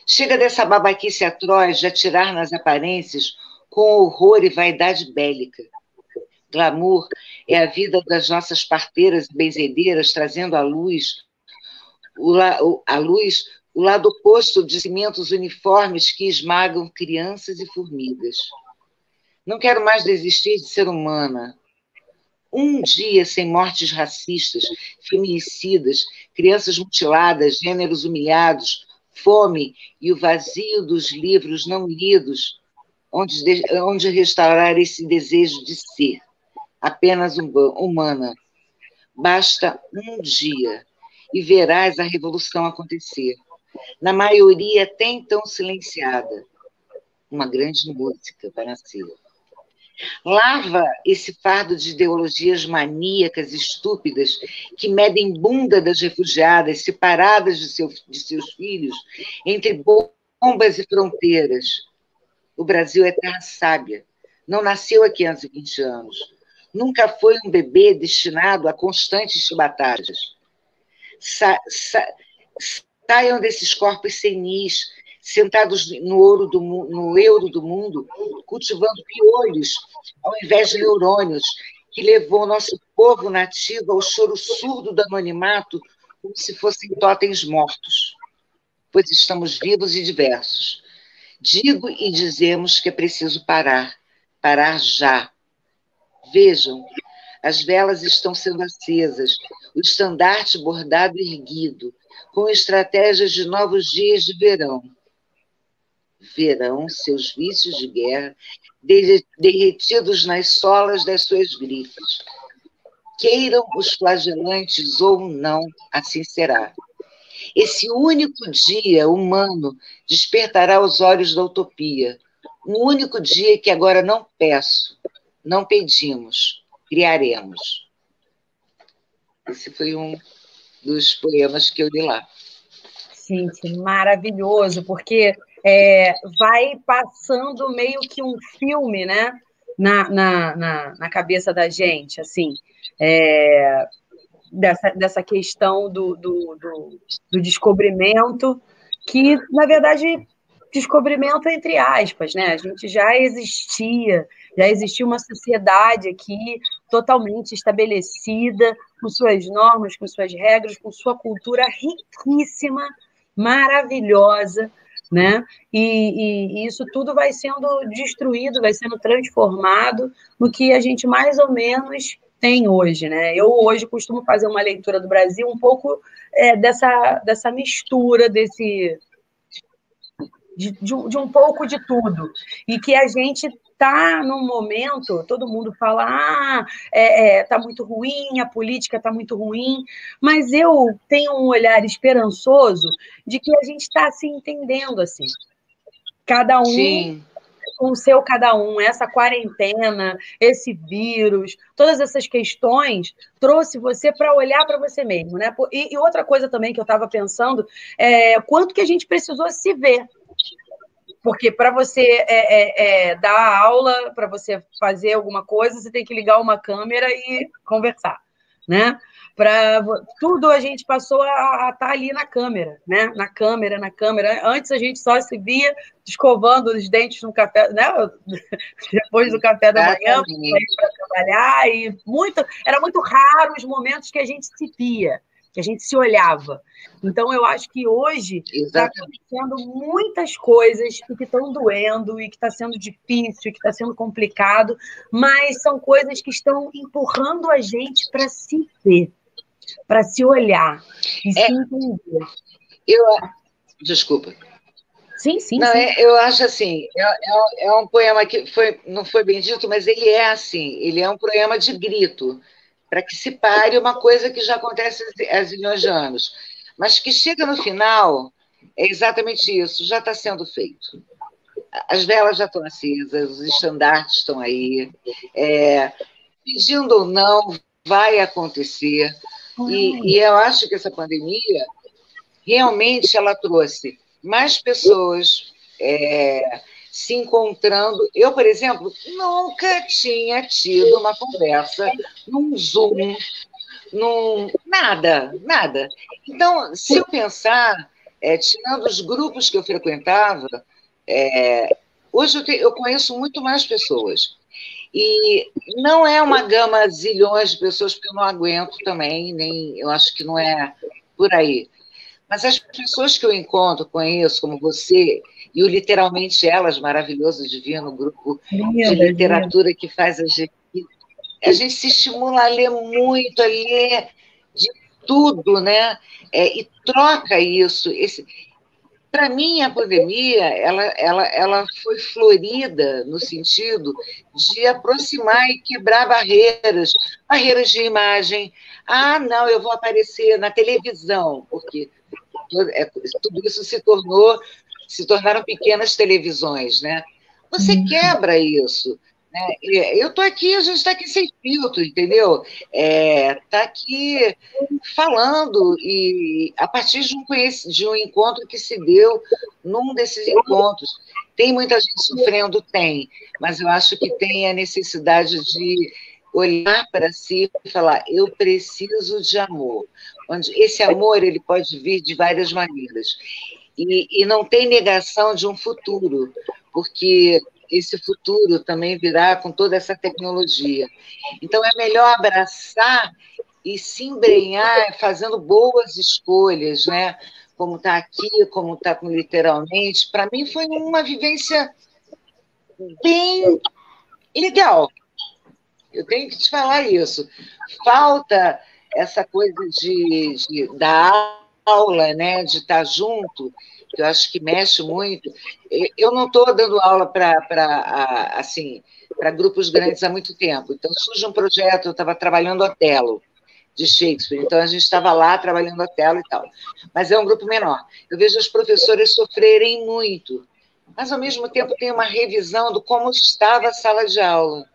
Chega dessa babaquice atroz de atirar nas aparências com horror e vaidade bélica. Glamour é a vida das nossas parteiras e benzedeiras, trazendo à luz o lado oposto de cimentos uniformes que esmagam crianças e formigas. Não quero mais desistir de ser humana. Um dia sem mortes racistas, feminicidas, crianças mutiladas, gêneros humilhados, fome e o vazio dos livros não lidos, onde restaurar esse desejo de ser, apenas humana. Basta um dia e verás a revolução acontecer. Na maioria até então silenciada, uma grande música vai nascer. Lava esse fardo de ideologias maníacas, estúpidas, que medem bunda das refugiadas, separadas de seus filhos, entre bombas e fronteiras. O Brasil é terra sábia, não nasceu há 520 anos. Nunca foi um bebê destinado a constantes chibatadas. Saiam desses corpos senis, sentados no euro do mundo, cultivando piolhos, ao invés de neurônios, que levou nosso povo nativo ao choro surdo do anonimato, como se fossem totens mortos. Pois estamos vivos e diversos. Digo e dizemos que é preciso parar já. Vejam, as velas estão sendo acesas, o estandarte bordado erguido, com estratégias de novos dias de verão. verão seus vícios de guerra derretidos nas solas das suas grifes. Queiram os flagelantes ou não, assim será. Esse único dia humano despertará os olhos da utopia. Um único dia que agora não peço, não pedimos, criaremos. Esse foi um dos poemas que eu li lá. Gente, maravilhoso, porque vai passando meio que um filme, né, na cabeça da gente, assim, dessa questão do descobrimento, que, na verdade, descobrimento entre aspas, né? A gente já existia uma sociedade aqui totalmente estabelecida, com suas normas, com suas regras, com sua cultura riquíssima, maravilhosa, né? E isso tudo vai sendo destruído, vai sendo transformado no que a gente mais ou menos tem hoje, né? Eu hoje costumo fazer uma leitura do Brasil um pouco dessa mistura, de um pouco de tudo. E que a gente está num momento, todo mundo fala, tá muito ruim, a política está muito ruim, mas eu tenho um olhar esperançoso de que a gente está se entendendo assim. Cada um Sim. Com o seu cada um, essa quarentena, esse vírus, todas essas questões trouxe você para olhar para você mesmo, né? E outra coisa também que eu estava pensando quanto que a gente precisou se ver. Porque para você dar aula, para você fazer alguma coisa, você tem que ligar uma câmera e conversar, né? Para tudo a gente passou a estar ali na câmera, né? Na câmera. Antes a gente só se via escovando os dentes no café, né? Depois do café da manhã, para trabalhar, e era muito raro os momentos que a gente se via, que a gente se olhava. Então, eu acho que hoje está acontecendo muitas coisas e que estão doendo, e que está sendo difícil, e que está sendo complicado, mas são coisas que estão empurrando a gente para se ver, para se olhar e se entender. Desculpa. Sim. Não, eu acho assim, é um poema que não foi bem dito, mas ele é assim, ele é um poema de grito, para que se pare uma coisa que já acontece há zilhões de anos, mas que chega no final, é exatamente isso, já está sendo feito. As velas já estão acesas, os estandartes estão aí, pedindo ou não, vai acontecer, e eu acho que essa pandemia, realmente, ela trouxe mais pessoas se encontrando. Eu, por exemplo, nunca tinha tido uma conversa num Zoom, nada. Então, se eu pensar, tirando os grupos que eu frequentava, hoje eu conheço muito mais pessoas. E não é uma gama zilhões de pessoas, porque eu não aguento também, nem eu acho que não é por aí. Mas as pessoas que eu encontro, conheço, como você, e o Literalmente Elas, maravilhoso, divino, grupo de literatura que faz a gente se estimula a ler muito, a ler de tudo, né? E troca isso. Para mim, a pandemia ela foi florida no sentido de aproximar e quebrar barreiras de imagem. Ah, não, eu vou aparecer na televisão, porque tudo isso se tornaram pequenas televisões, né? Você quebra isso, né? Eu estou aqui, a gente está aqui sem filtro, entendeu? Está aqui falando e a partir de um encontro que se deu num desses encontros. Tem muita gente sofrendo? Tem, mas eu acho que tem a necessidade de olhar para si e falar, eu preciso de amor. Onde esse amor ele pode vir de várias maneiras. E não tem negação de um futuro, porque esse futuro também virá com toda essa tecnologia. Então, é melhor abraçar e se embrenhar fazendo boas escolhas, né? Como está aqui, como está com Literalmente. Para mim, foi uma vivência bem legal. Eu tenho que te falar isso. Falta essa coisa da aula, né, de estar junto, que eu acho que mexe muito. Eu não estou dando aula assim, para grupos grandes há muito tempo. Então, surge um projeto, eu estava trabalhando Otelo, de Shakespeare. Então, a gente estava lá trabalhando Otelo e tal. Mas é um grupo menor. Eu vejo as professoras sofrerem muito, mas, ao mesmo tempo, tem uma revisão do como estava a sala de aula.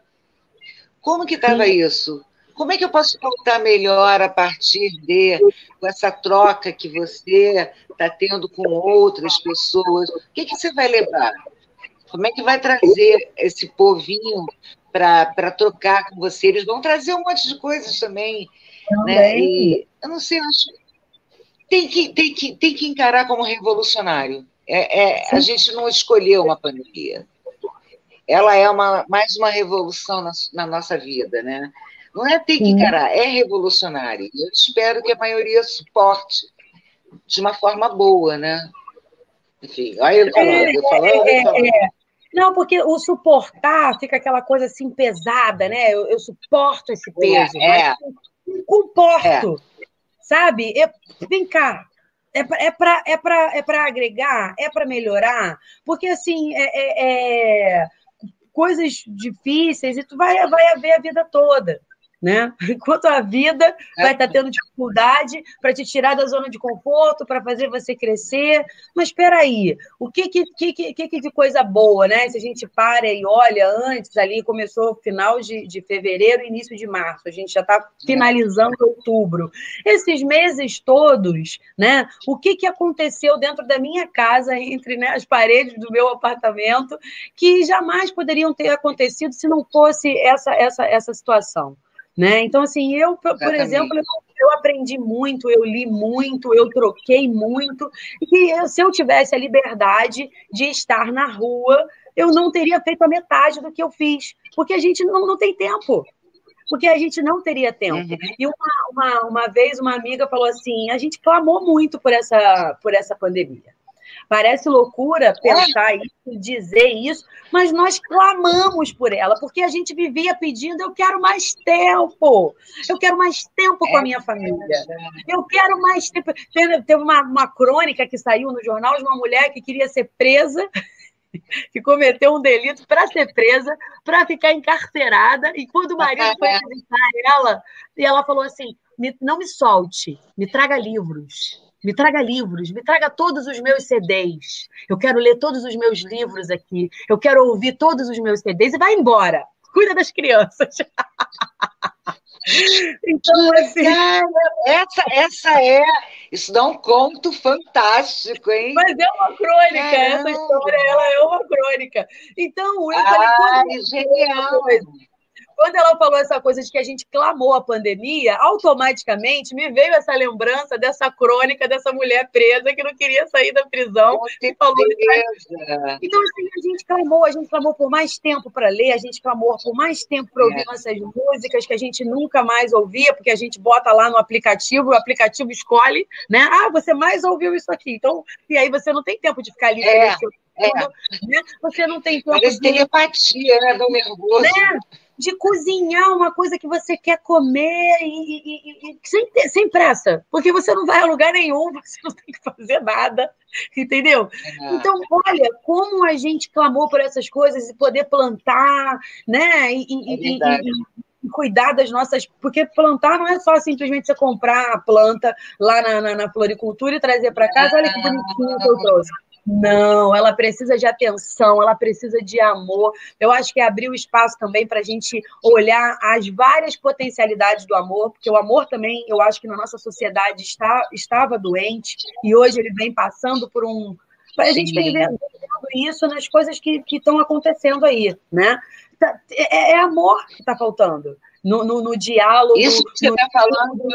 Como que estava isso? Como é que eu posso voltar melhor a partir com essa troca que você está tendo com outras pessoas? O que você vai levar? Como é que vai trazer esse povinho para trocar com você? Eles vão trazer um monte de coisas também, né? E eu não sei, eu acho tem que encarar como revolucionário. A gente não escolheu uma pandemia. Ela é mais uma revolução na nossa vida, né? Não é ter que encarar, é revolucionário. Eu espero que a maioria suporte de uma forma boa, né? Enfim, olha eu falando. Não, porque o suportar fica aquela coisa assim pesada, né? Eu suporto esse peso, mas eu comporto, sabe? Vem cá, é para agregar, é para melhorar, porque assim coisas difíceis e tu vai haver a vida toda, né? Enquanto a vida vai estar tendo dificuldade para te tirar da zona de conforto, para fazer você crescer. Mas espera aí, o que de coisa boa, né? Se a gente para e olha antes, ali começou final de fevereiro, início de março, a gente já está finalizando outubro. Esses meses todos, né? O que aconteceu dentro da minha casa, entre, né, as paredes do meu apartamento, que jamais poderiam ter acontecido se não fosse essa situação. Né? Então, assim, por exemplo, eu aprendi muito, eu li muito, eu troquei muito, e se eu tivesse a liberdade de estar na rua, eu não teria feito a metade do que eu fiz, porque a gente não tem tempo. Porque a gente não teria tempo. E uma vez uma amiga falou assim: a gente clamou muito por essa pandemia. Parece loucura pensar isso, dizer isso, mas nós clamamos por ela, porque a gente vivia pedindo: eu quero mais tempo com a minha família, eu quero mais tempo. Teve uma crônica que saiu no jornal de uma mulher que queria ser presa, que cometeu um delito para ser presa, para ficar encarcerada, e quando o marido foi visitar ela, e ela falou assim: não me solte, me traga livros. Me traga todos os meus CDs. Eu quero ler todos os meus livros aqui. Eu quero ouvir todos os meus CDs e vai embora. Cuida das crianças. Então, assim... Isso dá um conto fantástico, hein? Mas é uma crônica, essa história, ela é uma crônica. Então, eu falei... genial! Quando ela falou essa coisa de que a gente clamou a pandemia, automaticamente me veio essa lembrança dessa crônica dessa mulher presa que não queria sair da prisão. E falou então, assim, a gente clamou por mais tempo para ler, a gente clamou por mais tempo para ouvir nossas músicas que a gente nunca mais ouvia, porque a gente bota lá no aplicativo, o aplicativo escolhe, né? Ah, você mais ouviu isso aqui. Então, e aí você não tem tempo de ficar ali seleciondando, né? Você não tem tempo Parece telepatia, né? Do nervoso. Né? De cozinhar uma coisa que você quer comer e sem pressa, porque você não vai a lugar nenhum, você não tem que fazer nada, entendeu? Então, olha, como a gente clamou por essas coisas e poder plantar, né? E cuidar das nossas... Porque plantar não é só simplesmente você comprar a planta lá na floricultura e trazer para casa, olha que bonitinho que eu trouxe. Não, ela precisa de atenção, ela precisa de amor. Eu acho que abriu espaço também para a gente olhar as várias potencialidades do amor, porque o amor também, eu acho que na nossa sociedade estava doente, e hoje ele vem passando por um... A gente vem vendo isso nas coisas que estão acontecendo aí, né? É amor que está faltando no diálogo. Isso que você está falando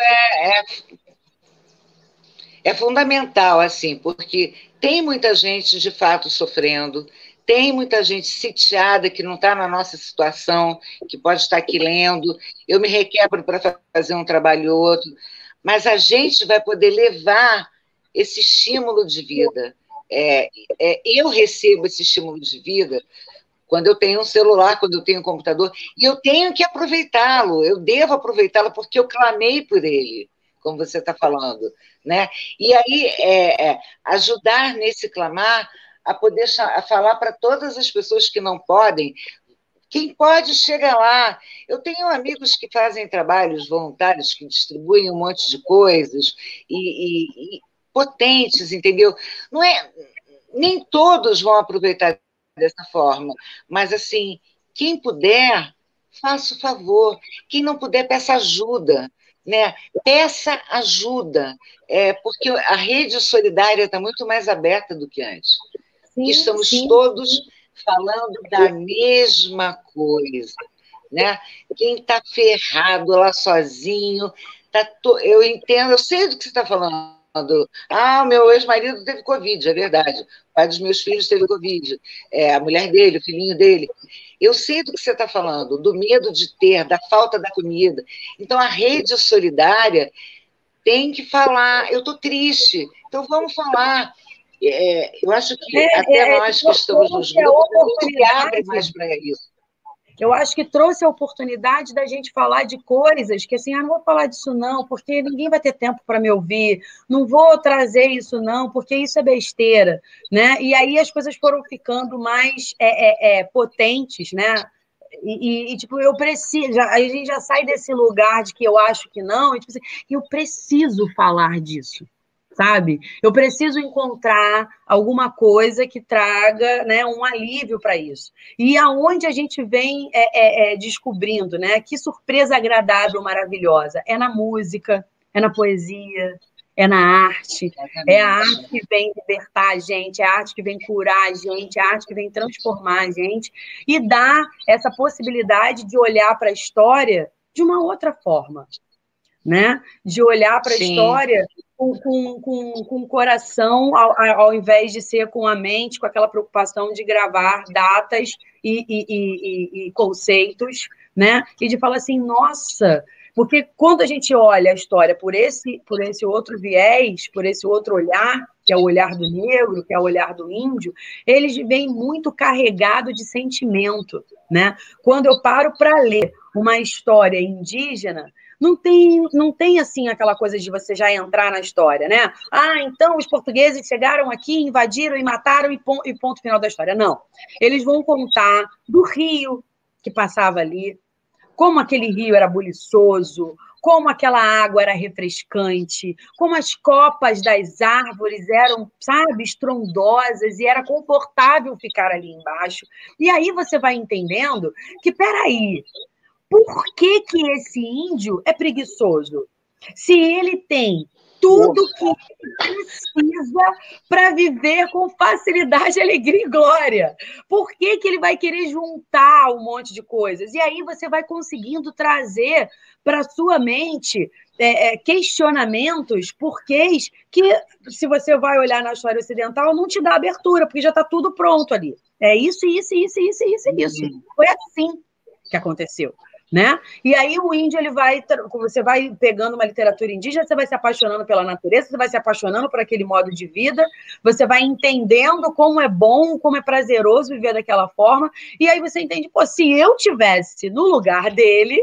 é fundamental, assim, porque tem muita gente, de fato, sofrendo, tem muita gente sitiada que não está na nossa situação, que pode estar aqui lendo, eu me requebro para fazer um trabalho ou outro, mas a gente vai poder levar esse estímulo de vida. Eu recebo esse estímulo de vida quando eu tenho um celular, quando eu tenho um computador, e eu tenho que aproveitá-lo, eu devo aproveitá-lo porque eu clamei por ele. como você está falando, né? E aí, ajudar nesse clamar a poder a falar para todas as pessoas que não podem. Quem pode, chega lá. Eu tenho amigos que fazem trabalhos voluntários, que distribuem um monte de coisas, e potentes, entendeu? Não é, nem todos vão aproveitar dessa forma, mas, assim, quem puder, faça o favor. Quem não puder, peça ajuda, né? Peça ajuda, porque a rede solidária está muito mais aberta do que antes. Sim, estamos todos falando da mesma coisa, né? Quem está ferrado lá sozinho, eu entendo, eu sei do que você está falando. O meu ex-marido teve Covid, é verdade. O pai dos meus filhos teve Covid. A mulher dele, o filhinho dele. Eu sei do que você está falando, do medo de ter, da falta da comida. Então, a rede solidária tem que falar. Eu estou triste, então vamos falar. Eu acho que até nós que estamos nos grupos, a gente abre mais para isso. Eu acho que trouxe a oportunidade da gente falar de coisas que, assim, não vou falar disso não, porque ninguém vai ter tempo para me ouvir, não vou trazer isso não, porque isso é besteira, né? E aí as coisas foram ficando mais potentes, né? Tipo, eu preciso, a gente já sai desse lugar de que eu acho que não, e, tipo assim, eu preciso falar disso. Sabe? Eu preciso encontrar alguma coisa que traga, né, um alívio para isso. E aonde a gente vem descobrindo, né? Que surpresa agradável, maravilhosa. É na música, é na poesia, é na arte. É a arte que vem libertar a gente, é a arte que vem curar a gente, é a arte que vem transformar a gente e dar essa possibilidade de olhar para a história de uma outra forma, né? De olhar para a história com o coração, ao invés de ser com a mente, com aquela preocupação de gravar datas e conceitos, né? E de falar assim, nossa, porque quando a gente olha a história por esse outro viés, por esse outro olhar, que é o olhar do negro, que é o olhar do índio, eles vêm muito carregados de sentimento, né? Quando eu paro para ler uma história indígena, não tem assim aquela coisa de você já entrar na história, né? Então os portugueses chegaram aqui, invadiram e mataram e ponto final da história. Não. Eles vão contar do rio que passava ali, como aquele rio era buliçoso, como aquela água era refrescante, como as copas das árvores eram, sabe, estrondosas e era confortável ficar ali embaixo. E aí você vai entendendo que, peraí, por que esse índio é preguiçoso? Se ele tem tudo que ele precisa para viver com facilidade, alegria e glória. Por que ele vai querer juntar um monte de coisas? E aí você vai conseguindo trazer para a sua mente questionamentos, porquês, que se você vai olhar na história ocidental, não te dá abertura, porque já está tudo pronto ali. É isso. Foi assim que aconteceu. Né? E aí o índio, você vai pegando uma literatura indígena, você vai se apaixonando pela natureza, você vai se apaixonando por aquele modo de vida, você vai entendendo como é bom, como é prazeroso viver daquela forma, e aí você entende, pô, se eu tivesse no lugar dele,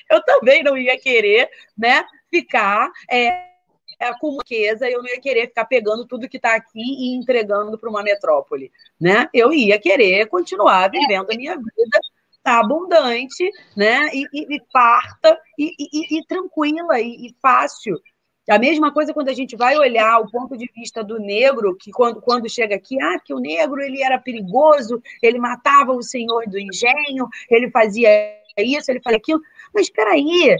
eu também não ia querer, né, ficar com riqueza, eu não ia querer ficar pegando tudo que está aqui e entregando para uma metrópole, né? Eu ia querer continuar vivendo a minha vida abundante, né? E farta, e tranquila, e fácil. A mesma coisa quando a gente vai olhar o ponto de vista do negro, que quando chega aqui, que o negro ele era perigoso, ele matava o senhor do engenho, ele fazia isso, ele fazia aquilo. Mas espera aí,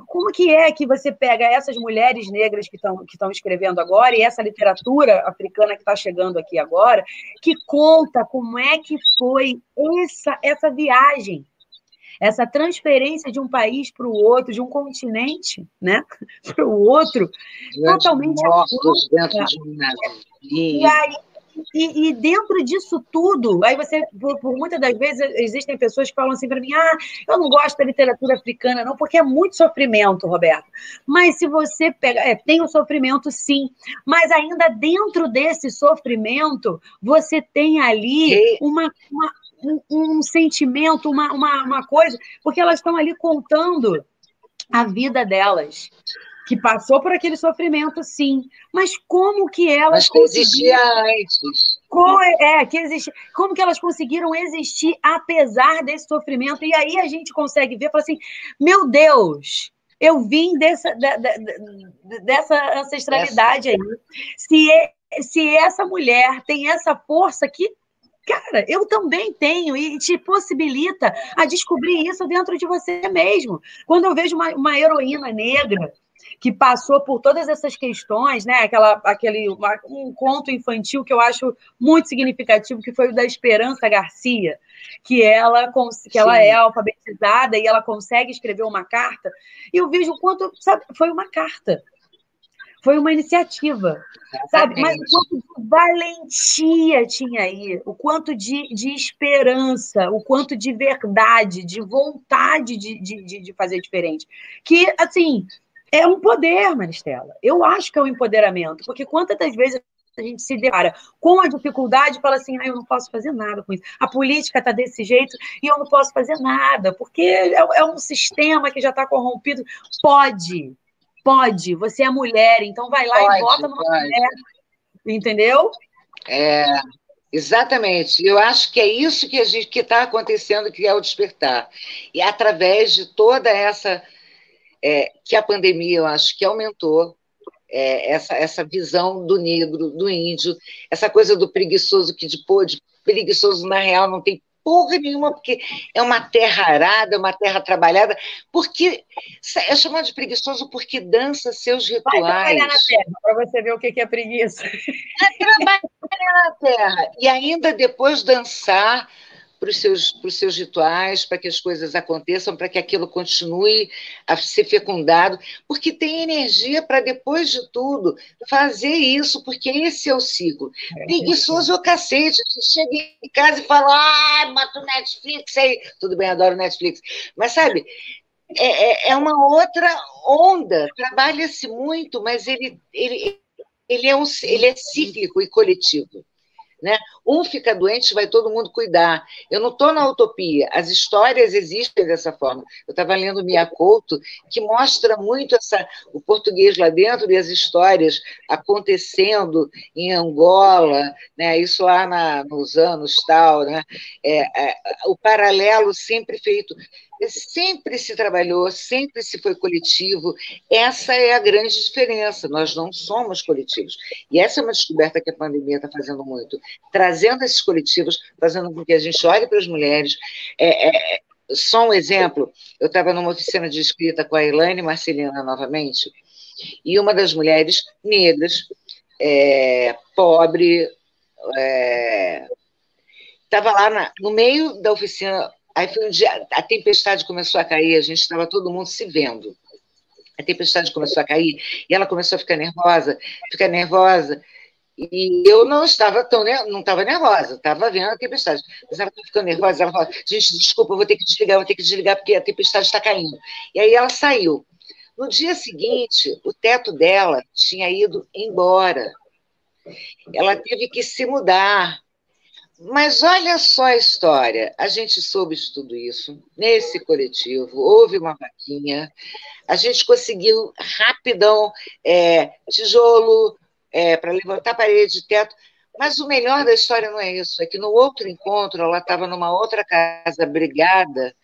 como que é que você pega essas mulheres negras que estão escrevendo agora e essa literatura africana que está chegando aqui agora, que conta como é que foi essa viagem, essa transferência de um país para o outro, de um continente, né, para o outro, totalmente mortos dentro de um navio. E dentro disso tudo, aí você, por muitas das vezes, existem pessoas que falam assim para mim, eu não gosto da literatura africana, não, porque é muito sofrimento, Roberto. Mas se você pega, tem o sofrimento, sim, mas ainda dentro desse sofrimento, você tem ali um sentimento, uma coisa, porque elas estão ali contando a vida delas, que passou por aquele sofrimento, sim, mas como que elas conseguiram... antes. Como que elas conseguiram existir apesar desse sofrimento? E aí a gente consegue ver, fala assim, meu Deus, eu vim dessa ancestralidade aí. Se essa mulher tem essa força que, cara, eu também tenho, e te possibilita a descobrir isso dentro de você mesmo. Quando eu vejo uma heroína negra que passou por todas essas questões, né? Um conto infantil que eu acho muito significativo, que foi o da Esperança Garcia, que ela é alfabetizada e ela consegue escrever uma carta, e eu vejo o quanto, sabe, foi uma carta. Foi uma iniciativa, sabe? Mas o quanto de valentia tinha aí, o quanto de esperança, o quanto de verdade, de vontade de fazer diferente. Que, assim, é um poder, Maristela. Eu acho que é um empoderamento, porque quantas das vezes a gente se depara com a dificuldade e fala assim, eu não posso fazer nada com isso. A política está desse jeito e eu não posso fazer nada, porque é um sistema que já está corrompido. Pode, você é mulher, então vai lá e vota numa mulher, entendeu? Exatamente. Eu acho que é isso que está acontecendo, que é o despertar. E através de toda essa... que a pandemia, eu acho que aumentou essa visão do negro, do índio, essa coisa do preguiçoso, que de preguiçoso, na real, não tem porra nenhuma, porque é uma terra arada, é uma terra trabalhada, porque é chamado de preguiçoso porque dança seus rituais. Vai trabalhar na terra, para você ver o que é preguiça. Trabalhar na terra, e ainda depois dançar para os seus rituais, para que as coisas aconteçam, para que aquilo continue a ser fecundado, porque tem energia para, depois de tudo, fazer isso, porque esse é o ciclo. Preguiçoso é o cacete. Você chega em casa e fala, bota o Netflix aí. Tudo bem, adoro Netflix. Mas, sabe, é uma outra onda. Trabalha-se muito, mas ele é cíclico e coletivo. Né? Um fica doente, vai todo mundo cuidar. Eu não estou na utopia, as histórias existem dessa forma. Eu estava lendo Mia Couto, que mostra muito o português lá dentro e as histórias acontecendo em Angola, né? Isso lá nos anos tal, né? O paralelo sempre feito. Sempre se trabalhou, sempre se foi coletivo. Essa é a grande diferença. Nós não somos coletivos. E essa é uma descoberta que a pandemia está fazendo muito, trazendo esses coletivos, fazendo com que a gente olhe para as mulheres. Só um exemplo, eu estava numa oficina de escrita com a Elaine Marcelina novamente, e uma das mulheres negras, pobre, estava lá no meio da oficina. Aí foi um dia, a tempestade começou a cair, a gente estava todo mundo se vendo. A tempestade começou a cair e ela começou a ficar nervosa, e eu não estava não estava nervosa, estava vendo a tempestade. Mas ela ficou nervosa, ela falou, gente, desculpa, eu vou ter que desligar, porque a tempestade está caindo. E aí ela saiu. No dia seguinte, o teto dela tinha ido embora. Ela teve que se mudar. Mas olha só a história, a gente soube de tudo isso, nesse coletivo, houve uma vaquinha, a gente conseguiu rapidão tijolo para levantar parede, teto, mas o melhor da história não é isso, é que no outro encontro, ela estava numa outra casa brigada,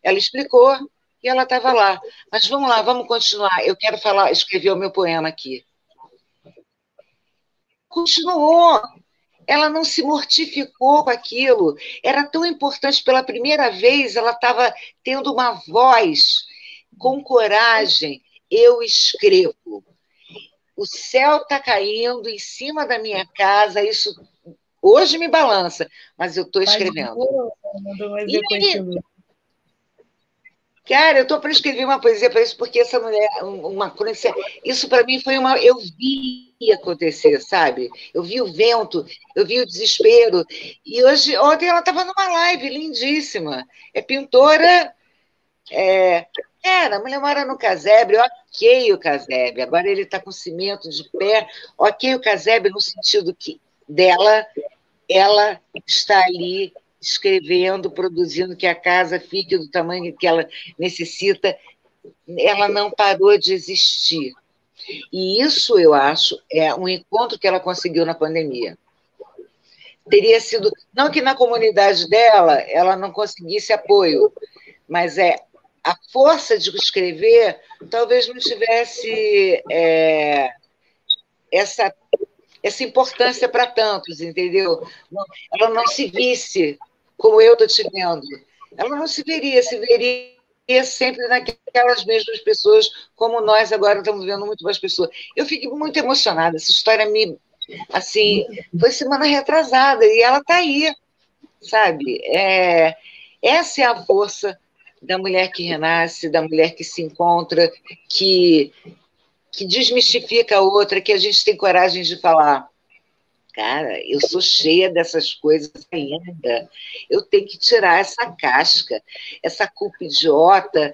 ela explicou e ela estava lá. Mas vamos lá, vamos continuar, eu quero escrever o meu poema aqui. Continuou. Ela não se mortificou com aquilo. Era tão importante. Pela primeira vez, ela estava tendo uma voz com coragem. Eu escrevo. O céu está caindo em cima da minha casa. Isso hoje me balança, mas eu estou escrevendo. Cara, eu estou para escrever uma poesia para isso, porque essa mulher, isso para mim foi eu vi acontecer, sabe? Eu vi o vento, eu vi o desespero, e ontem ela estava numa live lindíssima, é pintora, a mulher mora no casebre, ok o casebre, agora ele está com cimento de pé, ok o casebre no sentido que ela está ali escrevendo, produzindo que a casa fique do tamanho que ela necessita, ela não parou de existir. E isso, eu acho, é um encontro que ela conseguiu na pandemia. Teria sido, não que na comunidade dela ela não conseguisse apoio, mas a força de escrever talvez não tivesse essa importância para tantos, entendeu? Ela não se visse como eu estou te vendo. Ela não se veria sempre naquelas mesmas pessoas, como nós agora estamos vendo muito mais pessoas. Eu fico muito emocionada, essa história assim, foi semana retrasada, e ela está aí, sabe? Essa é a força da mulher que renasce, da mulher que se encontra, que desmistifica a outra, que a gente tem coragem de falar. Cara, eu sou cheia dessas coisas ainda. Eu tenho que tirar essa casca, essa culpa idiota,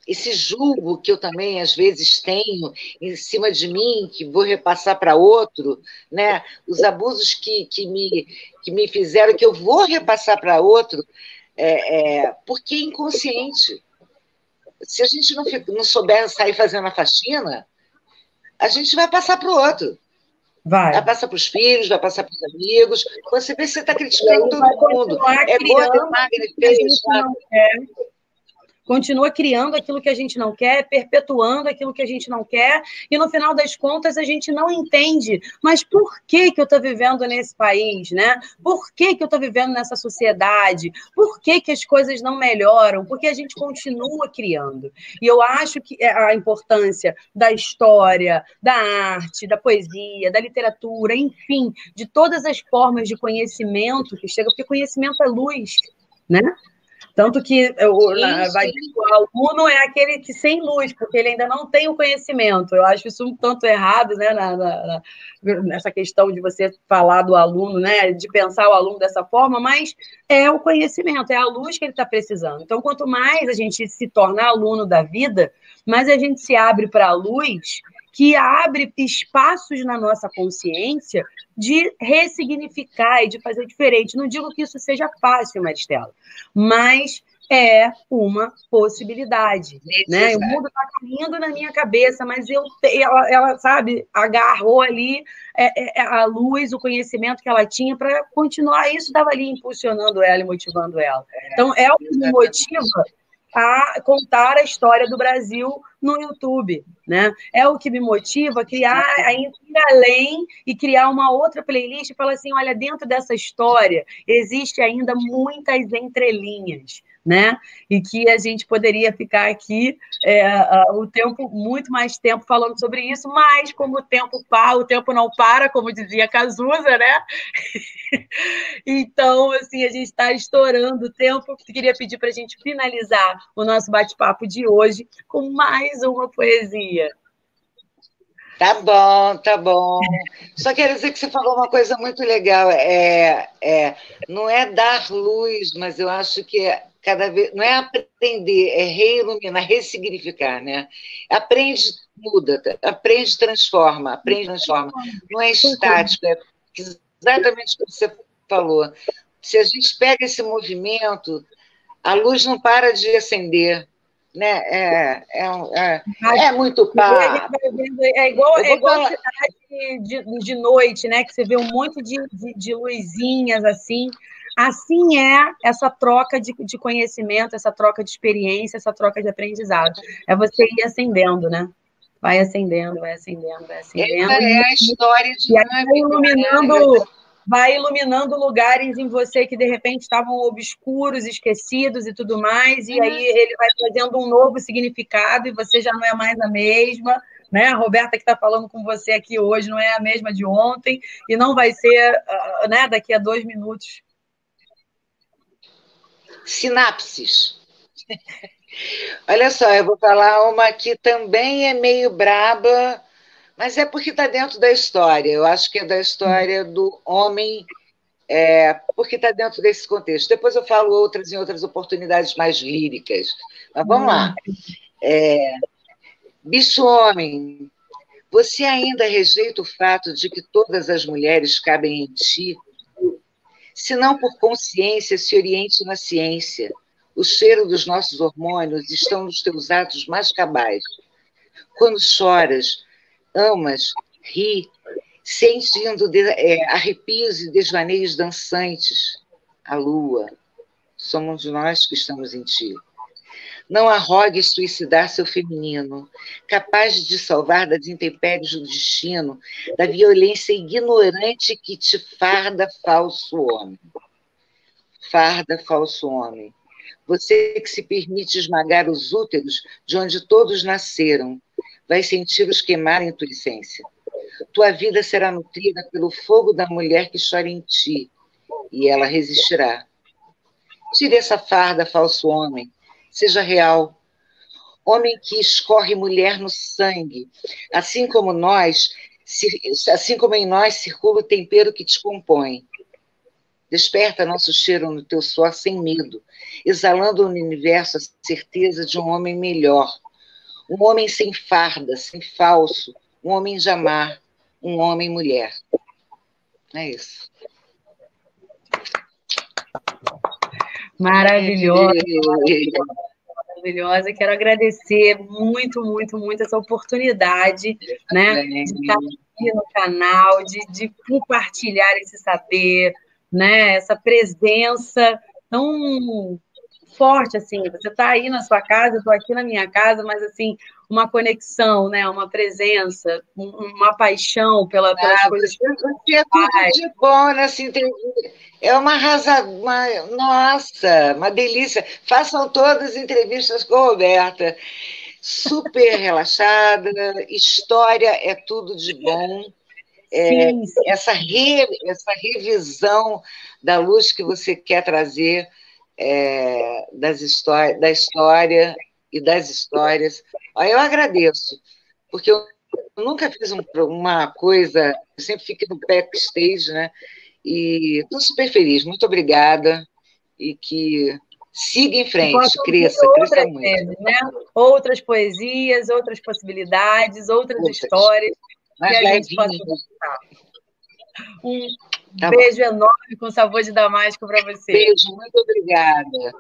esse julgo que eu também, às vezes, tenho em cima de mim, que vou repassar para outro, né? Os abusos que me fizeram, que eu vou repassar para outro, porque é inconsciente. Se a gente não souber sair fazendo a faxina, a gente vai passar para o outro. Vai passar para os filhos, vai passar para os amigos. Você vê que você está criticando todo mundo. É gorda, é magra, é feia, continua criando aquilo que a gente não quer, perpetuando aquilo que a gente não quer, e no final das contas a gente não entende, mas por que eu estou vivendo nesse país, né? Por que eu estou vivendo nessa sociedade? Por que as coisas não melhoram? Porque a gente continua criando. E eu acho que a importância da história, da arte, da poesia, da literatura, enfim, de todas as formas de conhecimento que chega, porque conhecimento é luz, né? Tanto que o aluno é aquele que sem luz, porque ele ainda não tem o conhecimento. Eu acho isso um tanto errado, né, nessa questão de você falar do aluno, né, de pensar o aluno dessa forma, mas é o conhecimento, é a luz que ele está precisando. Então, quanto mais a gente se torna aluno da vida, mais a gente se abre para a luz, que abre espaços na nossa consciência de ressignificar e de fazer diferente. Não digo que isso seja fácil, Maristela, mas é uma possibilidade, né? O mundo está caindo na minha cabeça, mas ela, sabe, agarrou ali a luz, o conhecimento que ela tinha para continuar. Isso estava ali impulsionando ela e motivando ela. Então, é o que me motiva a contar a história do Brasil no YouTube, né? É o que me motiva a criar, a ir além e criar uma outra playlist e falar assim, olha, dentro dessa história existe ainda muitas entrelinhas, né? E que a gente poderia ficar aqui muito mais tempo falando sobre isso, mas como o tempo não para, como dizia Cazuza, né? Então, assim, a gente está estourando o tempo. Eu queria pedir para a gente finalizar o nosso bate-papo de hoje com mais uma poesia. Tá bom, tá bom. Só quero dizer que você falou uma coisa muito legal. Não é dar luz, mas eu acho que cada vez. Não é aprender, é reiluminar, ressignificar, né? Aprende, muda, aprende, transforma, Não é estático, é exatamente o que você falou. Se a gente pega esse movimento, a luz não para de acender. Né? É muito papo. É igual a cidade de noite, né? Que você vê um monte de luzinhas assim. Assim é essa troca de conhecimento, essa troca de experiência, essa troca de aprendizado. É você ir acendendo, né? Vai acendendo, vai acendendo, vai acendendo. Essa é a história de vai iluminando lugares em você que, de repente, estavam obscuros, esquecidos e tudo mais, e aí ele vai trazendo um novo significado e você já não é mais a mesma, né? A Roberta que está falando com você aqui hoje não é a mesma de ontem e não vai ser, né, daqui a 2 minutos. Sinapses. Olha só, eu vou falar uma que também é meio braba, mas é porque está dentro da história. Eu acho que é da história do homem, porque está dentro desse contexto. Depois eu falo outras em outras oportunidades mais líricas. Mas vamos lá. Bicho homem, você ainda rejeita o fato de que todas as mulheres cabem em ti? Se não por consciência, se oriente na ciência. O cheiro dos nossos hormônios estão nos teus atos mais cabais. Quando choras, amas, ri, sentindo arrepios e desvaneios dançantes. A lua, somos nós que estamos em ti. Não arrogues suicidar seu feminino, capaz de salvar das intempéries do destino, da violência ignorante que te farda, falso homem. Farda, falso homem. Você que se permite esmagar os úteros de onde todos nasceram, vai sentir-os queimar em tua essência. Tua vida será nutrida pelo fogo da mulher que chora em ti, e ela resistirá. Tire essa farda, falso homem. Seja real. Homem que escorre mulher no sangue, assim como em nós circula o tempero que te compõe. Desperta nosso cheiro no teu suor sem medo, exalando no universo a certeza de um homem melhor. Um homem sem farda, sem falso, um homem de amar, um homem-mulher. É isso. Maravilhosa. Maravilhosa. Quero agradecer muito, muito, muito essa oportunidade, né, de estar aqui no canal, de compartilhar esse saber, né, essa presença tão forte, assim, você está aí na sua casa, eu estou aqui na minha casa, mas, assim, uma conexão, né, uma presença, uma paixão pelas coisas que você é tudo de bom nessa entrevista. É uma nossa, uma delícia. Façam todas as entrevistas com a Roberta. Super relaxada, história é tudo de bom. Sim, sim. Essa revisão da luz que você quer trazer da história e das histórias. Eu agradeço, porque eu nunca fiz uma coisa, eu sempre fico no backstage, né? E estou super feliz, muito obrigada, e que siga em frente, cresça muito. Vezes, né? Outras poesias, outras possibilidades, outras histórias que a gente possa contar. Um beijo enorme com sabor de Damasco para você. Beijo, muito obrigada.